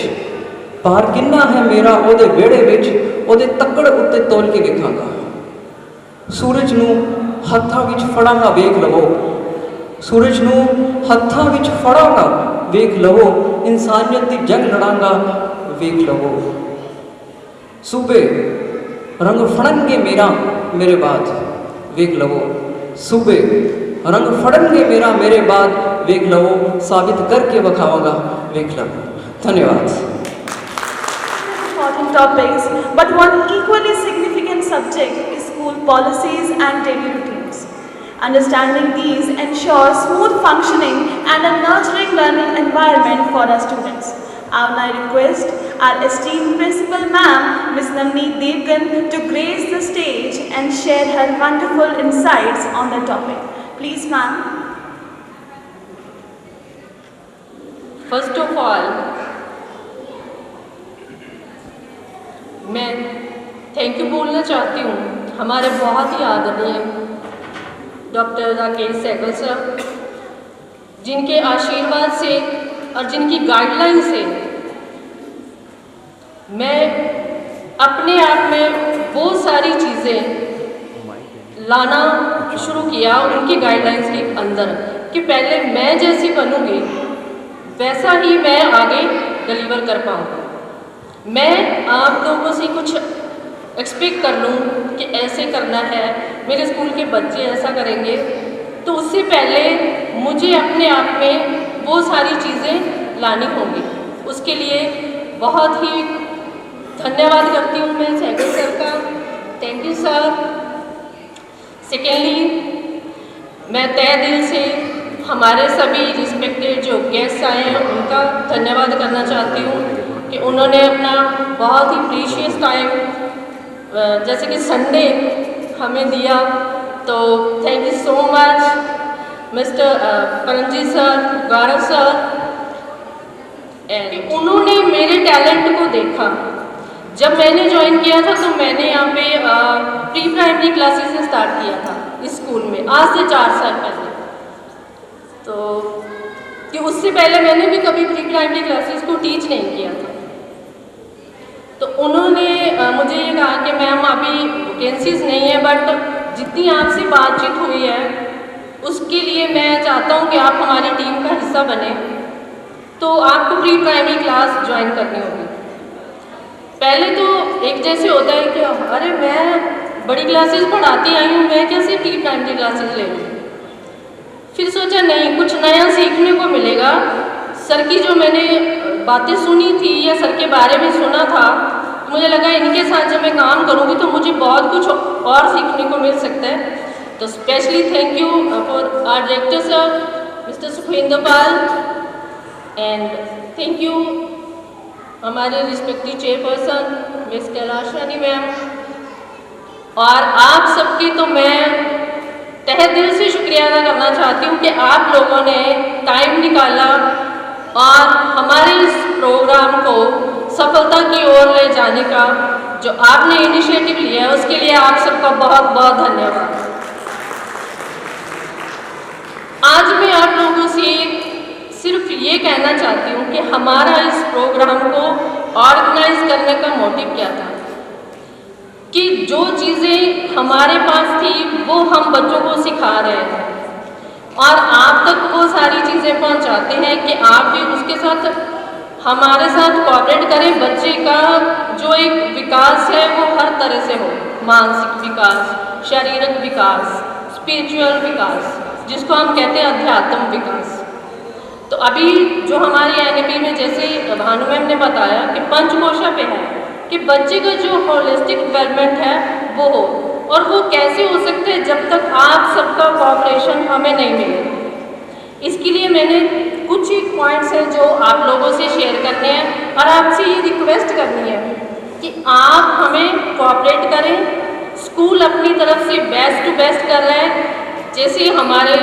पार किन्ना है मेरा ओदे वेड़े विच, ओदे तक्कड़ उत्ते तोल के विखांगा। सूरज नूं हत्थां विच फड़ांगा वेख लवो, सूरज नूं हत्थां विच फड़ांगा वेख लवो, इंसानियत दी जंग लड़ांगा वेख लवो। सूबे रंग फड़नगे मेरा मेरे बाद वेख लवो, सूबे रंग फड़नगे मेरा मेरे बाद वेख लवो, साबित करके वखावांगा वेख लवो। धन्यवाद। Important topics, but one equally significant subject is school policies and daily routines. Understanding these ensures smooth functioning and a nurturing learning environment for our students. I will now request our esteemed Principal Ma'am, Ms. Navneet Devgan, to grace the stage and share her wonderful insights on the topic. Please, ma'am. First of all, मैं thank you बोलना चाहती हूँ हमारे बहुत ही आदरणीय doctor Rakesh Sehgal sir, जिनके आशीर्वाद से और जिनकी गाइडलाइन से मैं अपने आप में वो सारी चीज़ें लाना शुरू किया उनकी गाइडलाइंस के अंदर कि पहले मैं जैसी बनूँगी वैसा ही मैं आगे डिलीवर कर पाऊँगा। मैं आप लोगों से कुछ एक्सपेक्ट कर लूँ कि ऐसे करना है, मेरे स्कूल के बच्चे ऐसा करेंगे, तो उससे पहले मुझे अपने आप में वो सारी चीज़ें लानी होंगी। उसके लिए बहुत ही धन्यवाद करती हूँ मैं सहगल सर का। Thank you sir. सेकेंडली, मैं तहे दिल से हमारे सभी रिस्पेक्टेड जो गेस्ट आए हैं उनका धन्यवाद करना चाहती हूँ कि उन्होंने अपना बहुत ही प्रीशियस टाइम जैसे कि संडे हमें दिया। तो thank you so much mister Paramjeet sir, Gaurav sir. उन्होंने मेरे टैलेंट को देखा। जब मैंने ज्वाइन किया था तो मैंने यहाँ पे प्री प्राइमरी क्लासेस से स्टार्ट किया था इस स्कूल में, आज से 4 साल पहले। तो कि उससे पहले मैंने भी कभी प्री प्राइमरी क्लासेस को टीच नहीं किया था। तो उन्होंने मुझे ये कहा कि मैम अभी वैकेंसीज नहीं है, बट जितनी आपसे बातचीत हुई है उसके लिए मैं चाहता हूँ कि आप हमारी टीम का हिस्सा बने। तो आपको प्री प्राइमरी क्लास ज्वाइन करनी होगी। पहले तो एक जैसे होता है कि अरे मैं बड़ी क्लासेस पढ़ाती आई हूँ, मैं कैसे प्री प्राइमरी क्लासेस ले लूँ। फिर सोचा नहीं, कुछ नया सीखने को मिलेगा। सर की जो मैंने बातें सुनी थी या सर के बारे में सुना था, मुझे लगा इनके साथ जब मैं काम करूँगी तो मुझे बहुत कुछ और सीखने को मिल सकता है। तो specially thank you for our director sir mister Sukhendra Pal, and thank you हमारे respective chairperson miss Kailash Rani ma'am. और आप सबकी तो मैं तहे दिल से शुक्रिया अदा करना चाहती हूँ कि आप लोगों ने टाइम निकाला और हमारे इस प्रोग्राम को सफलता की ओर ले जाने का जो आपने इनिशिएटिव लिया है उसके लिए आप सबका बहुत बहुत धन्यवाद। आज मैं आप लोगों से सिर्फ ये कहना चाहती हूँ कि हमारा इस प्रोग्राम को ऑर्गेनाइज करने का मोटिव क्या था कि जो चीज़ें हमारे पास थी वो हम बच्चों को सिखा रहे हैं और आप तक वो सारी चीज़ें पहुंचाते हैं कि आप भी उसके साथ हमारे साथ कोऑपरेट करें। बच्चे का जो एक विकास है वो हर तरह से हो, मानसिक विकास, शारीरिक विकास, स्पिरिचुअल विकास, जिसको हम कहते हैं अध्यात्म विकास। तो अभी जो हमारी एनएपी में, जैसे भानु मैम ने बताया कि पंचकोशा पे है कि बच्चे का जो होलिस्टिक डेवलपमेंट है वो हो, और वो कैसे हो सकते हैं जब तक आप सबका कोऑपरेशन हमें नहीं मिले। इसके लिए मैंने कुछ ही पॉइंट्स हैं जो आप लोगों से शेयर करने हैं और आपसे ये रिक्वेस्ट करनी है कि आप हमें कोऑपरेट करें। स्कूल अपनी तरफ से बेस्ट टू बेस्ट कर रहा है। जैसे हमारे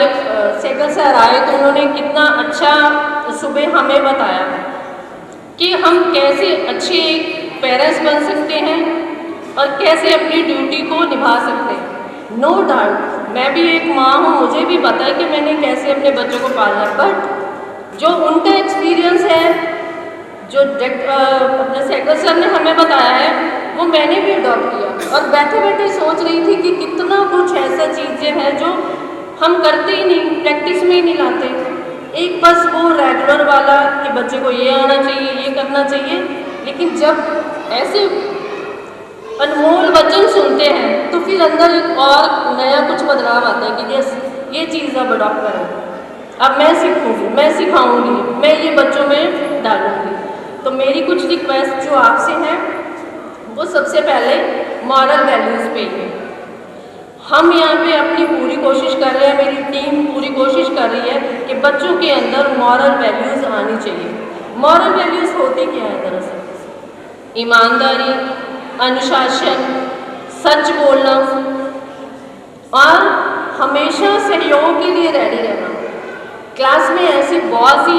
सहगल सर आए तो उन्होंने कितना अच्छा सुबह हमें बताया कि हम कैसे अच्छे पेरेंट्स बन सकते हैं और कैसे अपनी ड्यूटी को निभा सकते हैं। नो डाउट मैं भी एक माँ हूँ, मुझे भी पता है कि मैंने कैसे अपने बच्चों को पालना है, बट जो उनका एक्सपीरियंस है, जो अपने सहगल सर ने हमें बताया है, वो मैंने भी अडॉप्ट किया। और बैठे बैठे सोच रही थी कि कितना कुछ ऐसा चीज़ें हैं जो हम करते ही नहीं, प्रैक्टिस में ही नहीं लाते। एक बस वो रेगुलर वाला कि बच्चे को ये आना चाहिए, ये करना चाहिए, लेकिन जब ऐसे अनमोल वचन सुनते हैं तो फिर अंदर एक और नया कुछ बदलाव आता है कि यस, ये चीज़ अब अडॉप्ट करें, अब मैं सीखूंगी, मैं सिखाऊंगी, मैं ये बच्चों में डालूंगी। तो मेरी कुछ रिक्वेस्ट जो आपसे हैं वो सबसे पहले मॉरल वैल्यूज़ पे है। हम यहाँ पे अपनी पूरी कोशिश कर रहे हैं, मेरी टीम पूरी कोशिश कर रही है कि बच्चों के अंदर मॉरल वैल्यूज़ आनी चाहिए। मॉरल वैल्यूज़ होती क्या है दरअसल? ईमानदारी, अनुशासन, सच बोलना और हमेशा सहयोग के लिए रेडी रहना। क्लास में ऐसी बहुत सी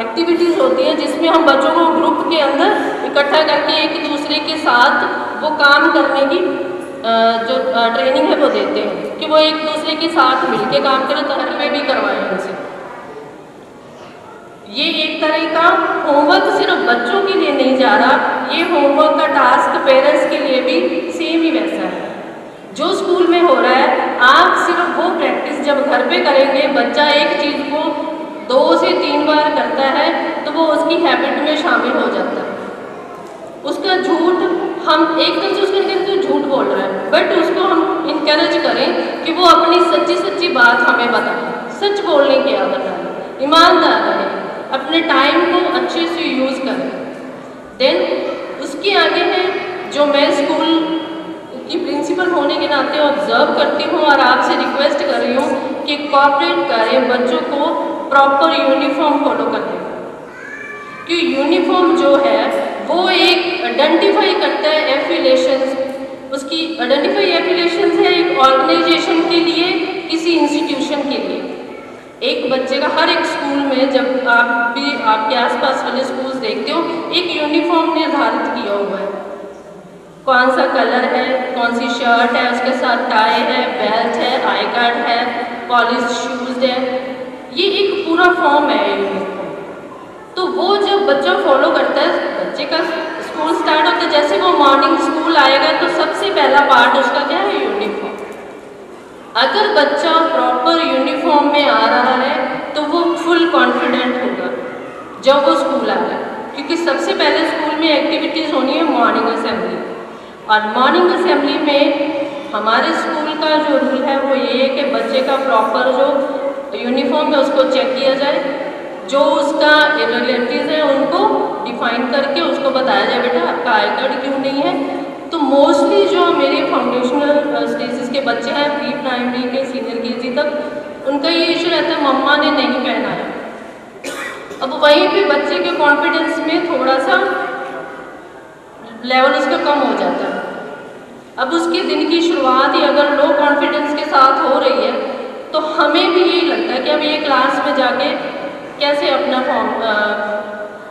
एक्टिविटीज़ होती हैं जिसमें हम बच्चों को ग्रुप के अंदर इकट्ठा करके एक दूसरे के साथ वो काम करने की जो ट्रेनिंग है वो देते हैं कि वो एक दूसरे के साथ मिलके काम करें, तो घर में भी करवाएं उनसे। ये एक तरह का होमवर्क सिर्फ बच्चों के लिए नहीं जा रहा, ये होमवर्क का टास्क पेरेंट्स के लिए भी सेम ही वैसा है जो स्कूल में हो रहा है। आप सिर्फ वो प्रैक्टिस जब घर पे करेंगे, बच्चा एक चीज़ को 2 से 3 बार करता है तो वो उसकी हैबिट में शामिल हो जाता है। उसका झूठ, हम एकदम से उसके अंदर तो झूठ बोल रहा है, बट उसको हम इनकरेज करें कि वो अपनी सच्ची सच्ची बात हमें बताए, सच बोलने की आदत है, ईमानदार रहे, अपने टाइम को अच्छे से यूज़ करें। देन उसके आगे है जो मैं स्कूल की प्रिंसिपल होने के नाते ऑब्जर्व करती हूँ और आपसे रिक्वेस्ट कर रही हूँ कि कोऑपरेट करें, बच्चों को प्रॉपर यूनिफॉर्म फॉलो करें। कि यूनिफॉर्म जो है वो एक आइडेंटिफाई करता है एफिलिएशंस, उसकी आइडेंटिफाई एफिलिएशंस है एक ऑर्गेनाइजेशन के लिए, किसी इंस्टीट्यूशन के लिए। एक बच्चे का हर एक स्कूल में, जब आप भी आपके आसपास वाले स्कूल्स देखते हो, एक यूनिफॉर्म निर्धारित किया हुआ है, कौन सा कलर है, कौन सी शर्ट है, उसके साथ टाई है, बेल्ट है, आई कार्ड है, पॉलिश शूज़ है, ये एक पूरा फॉर्म है यूनिफॉर्म। तो वो जब बच्चा फॉलो करता है, बच्चे का स्कूल स्टार्ट होता है, जैसे वो मॉर्निंग स्कूल आएगा तो सबसे पहला पार्ट उसका क्या है? यूनिफॉर्म। अगर बच्चा प्रॉपर यूनिफॉर्म में आ रहा है तो वो फुल कॉन्फिडेंट होगा जब वो स्कूल आ रहा है, क्योंकि सबसे पहले स्कूल में एक्टिविटीज़ होनी है मॉर्निंग असेंबली, और मॉर्निंग असेंबली में हमारे स्कूल का जो रूल है वो ये है कि बच्चे का प्रॉपर जो यूनिफॉर्म है उसको चेक किया जाए, जो उसका इरेगुलरिटीज़ है उनको डिफाइन करके उसको बताया जाए बेटा आपका आई कार्ड क्यों नहीं है। तो मोस्टली जो मेरे फाउंडेशनल स्टेजेस के बच्चे हैं, प्री प्राइमरी के सीनियर केजी तक, उनका ये इशू रहता है मम्मा ने नहीं पहनाया। अब वहीं पे बच्चे के कॉन्फिडेंस में थोड़ा सा लेवल उसका कम हो जाता है। अब उसके दिन की शुरुआत ही अगर लो कॉन्फिडेंस के साथ हो रही है तो हमें भी यही लगता है कि अब ये क्लास में जाके कैसे अपना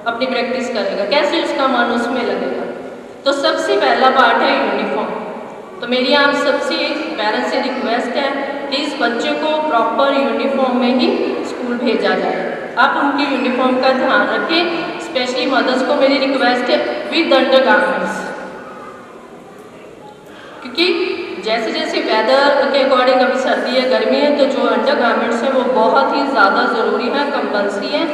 अपनी प्रैक्टिस करेगा, कैसे उसका मन उसमें लगेगा। तो सबसे पहला पार्ट है यूनिफॉर्म। तो मेरी आप सबसे पेरेंट्स से रिक्वेस्ट है कि इस बच्चे को प्रॉपर यूनिफॉर्म में ही स्कूल भेजा जाए। आप उनकी यूनिफॉर्म का ध्यान रखें, स्पेशली मदर्स को मेरी रिक्वेस्ट है विद अंडरगारमेंट्स, क्योंकि जैसे जैसे वेदर के अकॉर्डिंग अभी सर्दी है, गर्मी है, तो जो अंडरगारमेंट्स हैं वो बहुत ही ज़्यादा ज़रूरी है, कंपल्सरी है।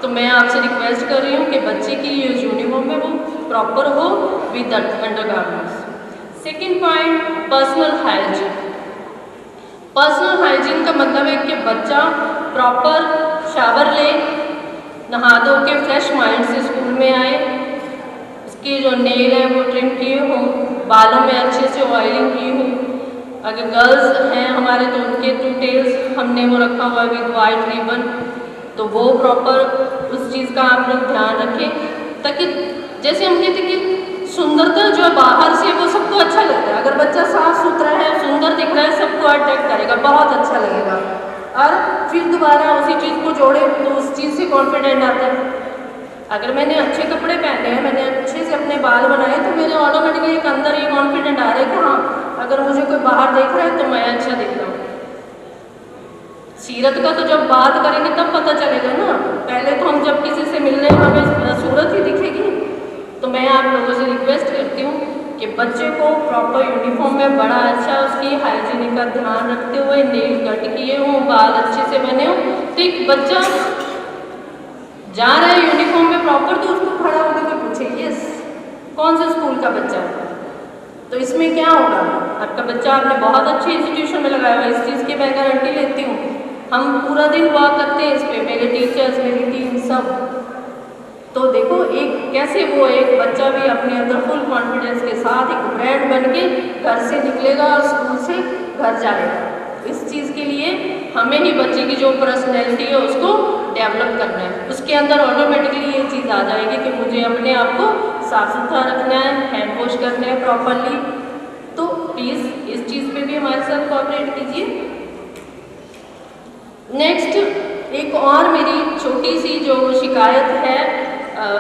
तो मैं आपसे रिक्वेस्ट कर रही हूँ कि बच्चे की ये यूनिफॉर्म है वो प्रॉपर हो with undergarments. Second point, personal hygiene. Personal hygiene का मतलब है कि बच्चा प्रॉपर शावर ले, नहा धो के फ्रेश माइंड से स्कूल में आए, उसकी जो नेल है वो ट्रिम किए हों, बालों में अच्छे से ऑयलिंग की हो। अगर गर्ल्स हैं हमारे तो उनके 2 टेल्स हमने वो रखा हुआ है विद वाइट रिबन, तो वो प्रॉपर उस चीज़ का आप लोग ध्यान रखें, ताकि जैसे हम कहते हैं कि सुंदरता जो बाहर से वो सबको अच्छा लगता है। अगर बच्चा साफ सुथरा है, सुंदर दिख रहा है, सबको अट्रैक्ट करेगा, बहुत अच्छा लगेगा, और फिर दोबारा उसी चीज़ को जोड़े तो उस चीज़ से कॉन्फिडेंट आता है। अगर मैंने अच्छे कपड़े पहने हैं, मैंने अच्छे से अपने बाल बनाए, तो मेरे ऑटोमेटिकली एक अंदर ये कॉन्फिडेंट आ रहा है कि हाँ, अगर मुझे कोई बाहर देख रहा है तो मैं अच्छा दिख रहा हूँ। सीरत का तो जब बात करेंगे तब पता चलेगा ना, पहले तो हम जब किसी से मिल रहे हैं हमें सूरत ही दिखेगी। तो मैं आप लोगों से रिक्वेस्ट करती हूँ कि बच्चे को प्रॉपर यूनिफॉर्म में बड़ा अच्छा उसकी हाइजीनिक का ध्यान रखते हुए, नेल कट किए हों, बाल अच्छे से बने हों, तो एक बच्चा जा रहा है यूनिफॉर्म में प्रॉपर, तो उसको खड़ा होकर के पूछे यस कौन से स्कूल का बच्चा है। तो इसमें क्या होगा, आपका बच्चा आपने बहुत अच्छे इंस्टीट्यूशन में लगाया हुआ है, इस चीज़ की मैं गारंटी लेती हूँ। हम पूरा दिन वर्क करते हैं इस पर, मेरे टीचर्स, मेरी टीम, सब। तो देखो एक कैसे वो एक बच्चा भी अपने अंदर फुल कॉन्फिडेंस के साथ एक ब्रांड बन के घर से निकलेगा और स्कूल से घर जाएगा। इस चीज़ के लिए हमें ही बच्चे की जो पर्सनैलिटी है उसको डेवलप करना है, उसके अंदर ऑटोमेटिकली ये चीज़ आ जाएगी कि मुझे अपने आप को साफ सुथरा रखना है, हैंड वॉश करना है प्रॉपरली। तो प्लीज़ इस चीज़ पे भी हमारे साथ कोऑपरेट कीजिए। नेक्स्ट एक और मेरी छोटी सी जो शिकायत है,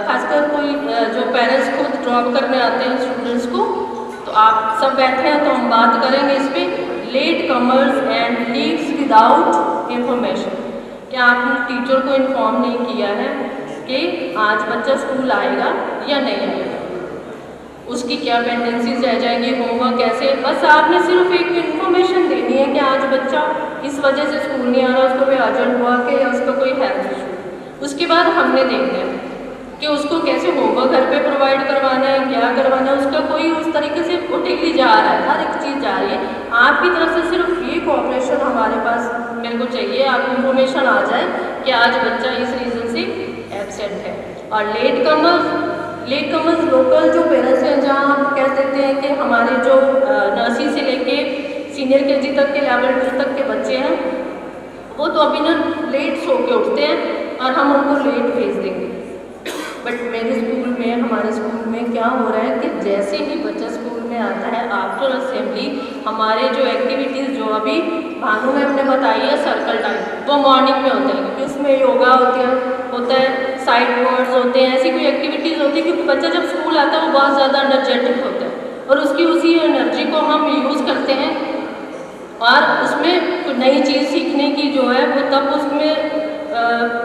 खासकर कोई जो पेरेंट्स खुद ड्रॉप करने आते हैं स्टूडेंट्स को, तो आप सब बैठे हैं तो हम बात करेंगे इस पर। Latecomers and leaves without information, क्या आपने टीचर को इन्फॉर्म नहीं किया है कि आज बच्चा स्कूल आएगा या नहीं आएगा, उसकी क्या पेंडेंसीज रह जाएंगी, होमवर्क कैसे, बस आपने सिर्फ एक इन्फॉर्मेशन देनी है कि आज बच्चा इस वजह से स्कूल नहीं आ रहा, उसको कोई अर्जेंट वर्क है या उसका कोई हेल्थ इशू। उसके बाद हमने देखना है कि उसको कैसे होमवर्क घर पे प्रोवाइड करवाना है, क्या करवाना है, उसका कोई उस तरीके से उठेगी जा रहा है, हर एक चीज़ जा रही है। आपकी तरफ से सिर्फ ये कोऑपरेशन हमारे पास मेरे को चाहिए, आप इन्फॉर्मेशन आ जाए कि आज बच्चा इस रीज़न से एब्सेंट है। और लेट कमर्स लोकल जो पेरेंट्स हैं, जहाँ हम कह देते हैं कि हमारे जो नर्सरी से लेके सीनियर केजी तक के लेवल 2 तक के बच्चे हैं, वो तो अभी ना लेट सो के उठते हैं और हम उनको लेट भेज देंगे। बट मेरे स्कूल में, हमारे स्कूल में क्या हो रहा है कि जैसे ही बच्चा स्कूल में आता है, आफ्टर असेंबली हमारे जो एक्टिविटीज़ जो अभी भानु मैम ने बताई है सर्कल टाइम, वो मॉर्निंग में होते हैं, क्योंकि उसमें योगा होता है, साइड वर्ड्स होते हैं, ऐसी कोई एक्टिविटीज़ होती है, क्योंकि बच्चा जब स्कूल आता है वो बहुत ज़्यादा एनर्जेटिक होता है और उसकी उसी एनर्जी को हम यूज़ करते हैं और उसमें नई चीज़ सीखने की जो है वो तब उसमें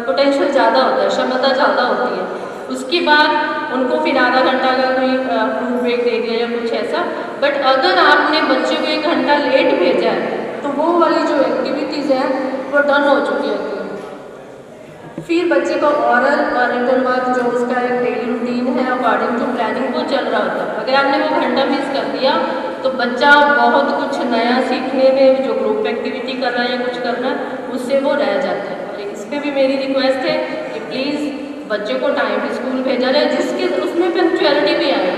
पोटेंशियल ज़्यादा होता है, क्षमता ज़्यादा होती है। उसके बाद उनको फिर आधा घंटा का कोई फ्रूट ब्रेक दे दिया या कुछ ऐसा। बट अगर आपने बच्चे को 1 घंटा लेट भेजा है तो वो वाली जो एक्टिविटीज़ हैं वो डन हो चुकी है। फिर बच्चे का ऑरल और रिटन वर्क जो उसका एक डेली रूटीन है अकॉर्डिंग टू प्लानिंग वो चल रहा होता है। अगर आपने वो घंटा मिस कर दिया तो बच्चा बहुत कुछ नया सीखने में, जो ग्रुप एक्टिविटी कर रहा है या कुछ कर रहा है, उससे वो रह जाता है। और इस पर भी मेरी रिक्वेस्ट है कि प्लीज़ बच्चे को टाइम पे स्कूल भेजा जाए, जिसके उसमें पंक्चुअलिटी भी आए।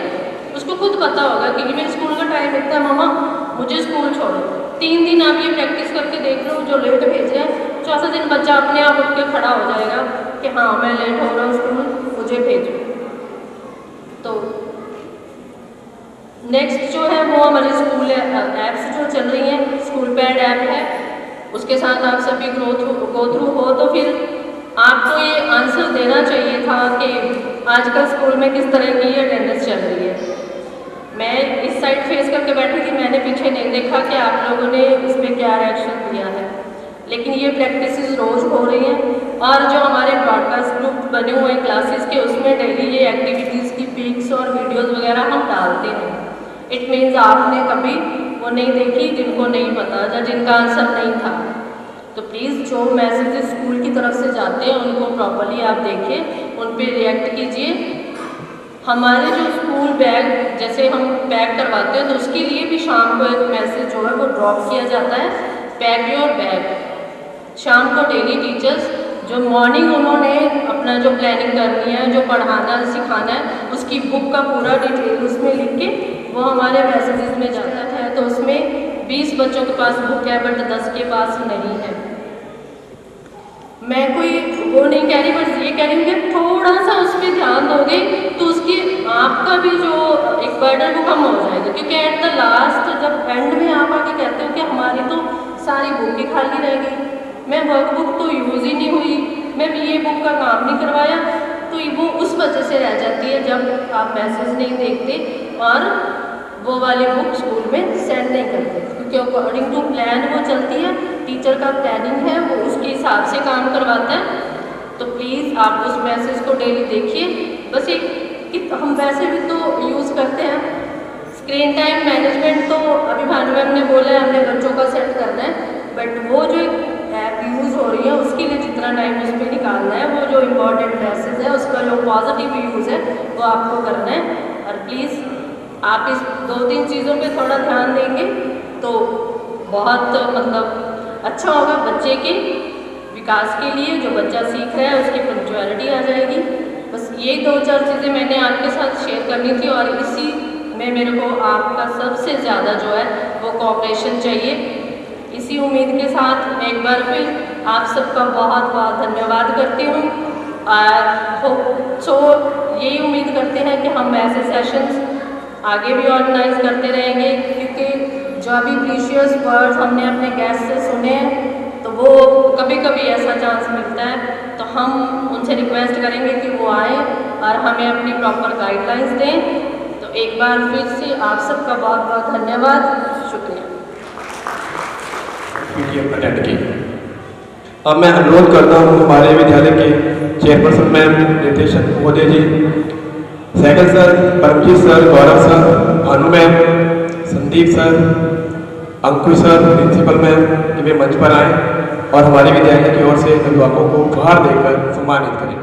उसको खुद पता होगा कि मेरे स्कूल का टाइम इतना है, मामा मुझे स्कूल छोड़ो। 3 दिन आप ये प्रैक्टिस करके देख लो, जो लेट भेज रहे हैं, चौथा दिन बच्चा अपने आप उठ के खड़ा हो जाएगा कि हाँ मैं लेट हो रहा हूँ स्कूल, मुझे भेजो। तो नेक्स्ट जो है वो हमारी स्कूल ऐप्स जो चल रही हैं, स्कूल पैड ऐप है, उसके साथ आप सभी गो थ्रू हो। तो फिर आपको ये आंसर देना चाहिए था कि आजकल स्कूल में किस तरह की अटेंडेंस चल रही है। मैं इस साइड फेस करके बैठी थी, मैंने पीछे नहीं देखा कि आप लोगों ने इस पर क्या रिएक्शन दिया है, लेकिन ये प्रैक्टिसेस रोज़ हो रही हैं। और जो हमारे ब्रॉडकास्ट ग्रुप बने हुए हैं क्लासेस के, उसमें डेली ये एक्टिविटीज़ की पिक्स और वीडियोज़ वगैरह हम डालते हैं। इट मीन्स आपने कभी वो नहीं देखी जिनको नहीं पता या जिनका आंसर नहीं था। तो प्लीज़ जो मैसेजेस स्कूल की तरफ से जाते हैं उनको प्रॉपर्ली आप देखें, उन पे रिएक्ट कीजिए। हमारे जो स्कूल बैग जैसे हम पैक करवाते हैं तो उसके लिए भी शाम को एक मैसेज जो है वो ड्रॉप किया जाता है पैक योर बैग। शाम को डेली टीचर्स जो मॉर्निंग उन्होंने अपना जो प्लानिंग करनी है, जो पढ़ाना सिखाना है, उसकी बुक का पूरा डिटेल उसमें लिख के वो हमारे मैसेजेस में जाता है। तो उसमें 20 बच्चों के पास बुक है बट 10 के पास नहीं है। मैं कोई वो नहीं कह रही, बस ये कह रही हूँ कि थोड़ा सा उस पर ध्यान दोगे तो उसकी आपका भी जो एक बर्डन वो कम हो जाएगा। क्योंकि एट द लास्ट जब एंड में आप आके कहते हो कि हमारी तो सारी बुक ही खाली रह गई, मैं वर्कबुक तो यूज़ ही नहीं हुई, मैं ये बुक का काम नहीं करवाया, तो वो उस वजह से रह जाती है जब आप मैसेज नहीं देखते और वो वाली बुक स्कूल में सेंड नहीं करते। क्योंकि अकॉर्डिंग टू प्लान वो चलती है, टीचर का प्लानिंग है, वो उसके हिसाब से काम करवाता है। तो प्लीज़ आप उस मैसेज को डेली देखिए। बस एक कि हम वैसे भी तो यूज़ करते हैं स्क्रीन टाइम मैनेजमेंट, तो अभी भानु मैम ने बोला है हमने बच्चों का सेट करना है, बट वो जो ऐप यूज़ हो रही है उसके लिए जितना टाइम उस पर निकालना है, वो जो इम्पॉर्टेंट मैसेज है उसका जो पॉजिटिव यूज़ है वो आपको करना है। और प्लीज़ आप इस 2-3 चीज़ों पे थोड़ा ध्यान देंगे तो बहुत मतलब अच्छा होगा बच्चे के विकास के लिए। जो बच्चा सीख रहा है उसकी पंक्चुअलिटी आ जाएगी। बस ये 2-4 चीज़ें मैंने आपके साथ शेयर करनी थी और इसी में मेरे को आपका सबसे ज़्यादा जो है वो कोऑपरेशन चाहिए। इसी उम्मीद के साथ एक बार फिर आप सबका बहुत बहुत धन्यवाद करती हूँ और यही उम्मीद करते हैं कि हम ऐसे सेशंस आगे भी ऑर्गेनाइज करते रहेंगे। क्योंकि जो अभी प्रीशियस वर्ड्स हमने अपने गेस्ट से सुने हैं तो वो कभी कभी ऐसा चांस मिलता है तो हम उनसे रिक्वेस्ट करेंगे कि वो आए और हमें अपनी प्रॉपर गाइडलाइंस दें। तो एक बार फिर से आप सबका बहुत बहुत धन्यवाद, शुक्रिया। अटेंड की। अब मैं अनुरोध करता हूँ हमारे विद्यालय के चेयरपर्सन मैम नितेश महोदय ji, Saigal sir, Paramjit sir, Gaurav sir, Bhanu ma'am, Sandeep sir, Ankush sir, principal ma'am कि वे मंच पर आएँ और हमारे विद्यालय की ओर से अभिभावकों को उपहार देकर सम्मानित करें।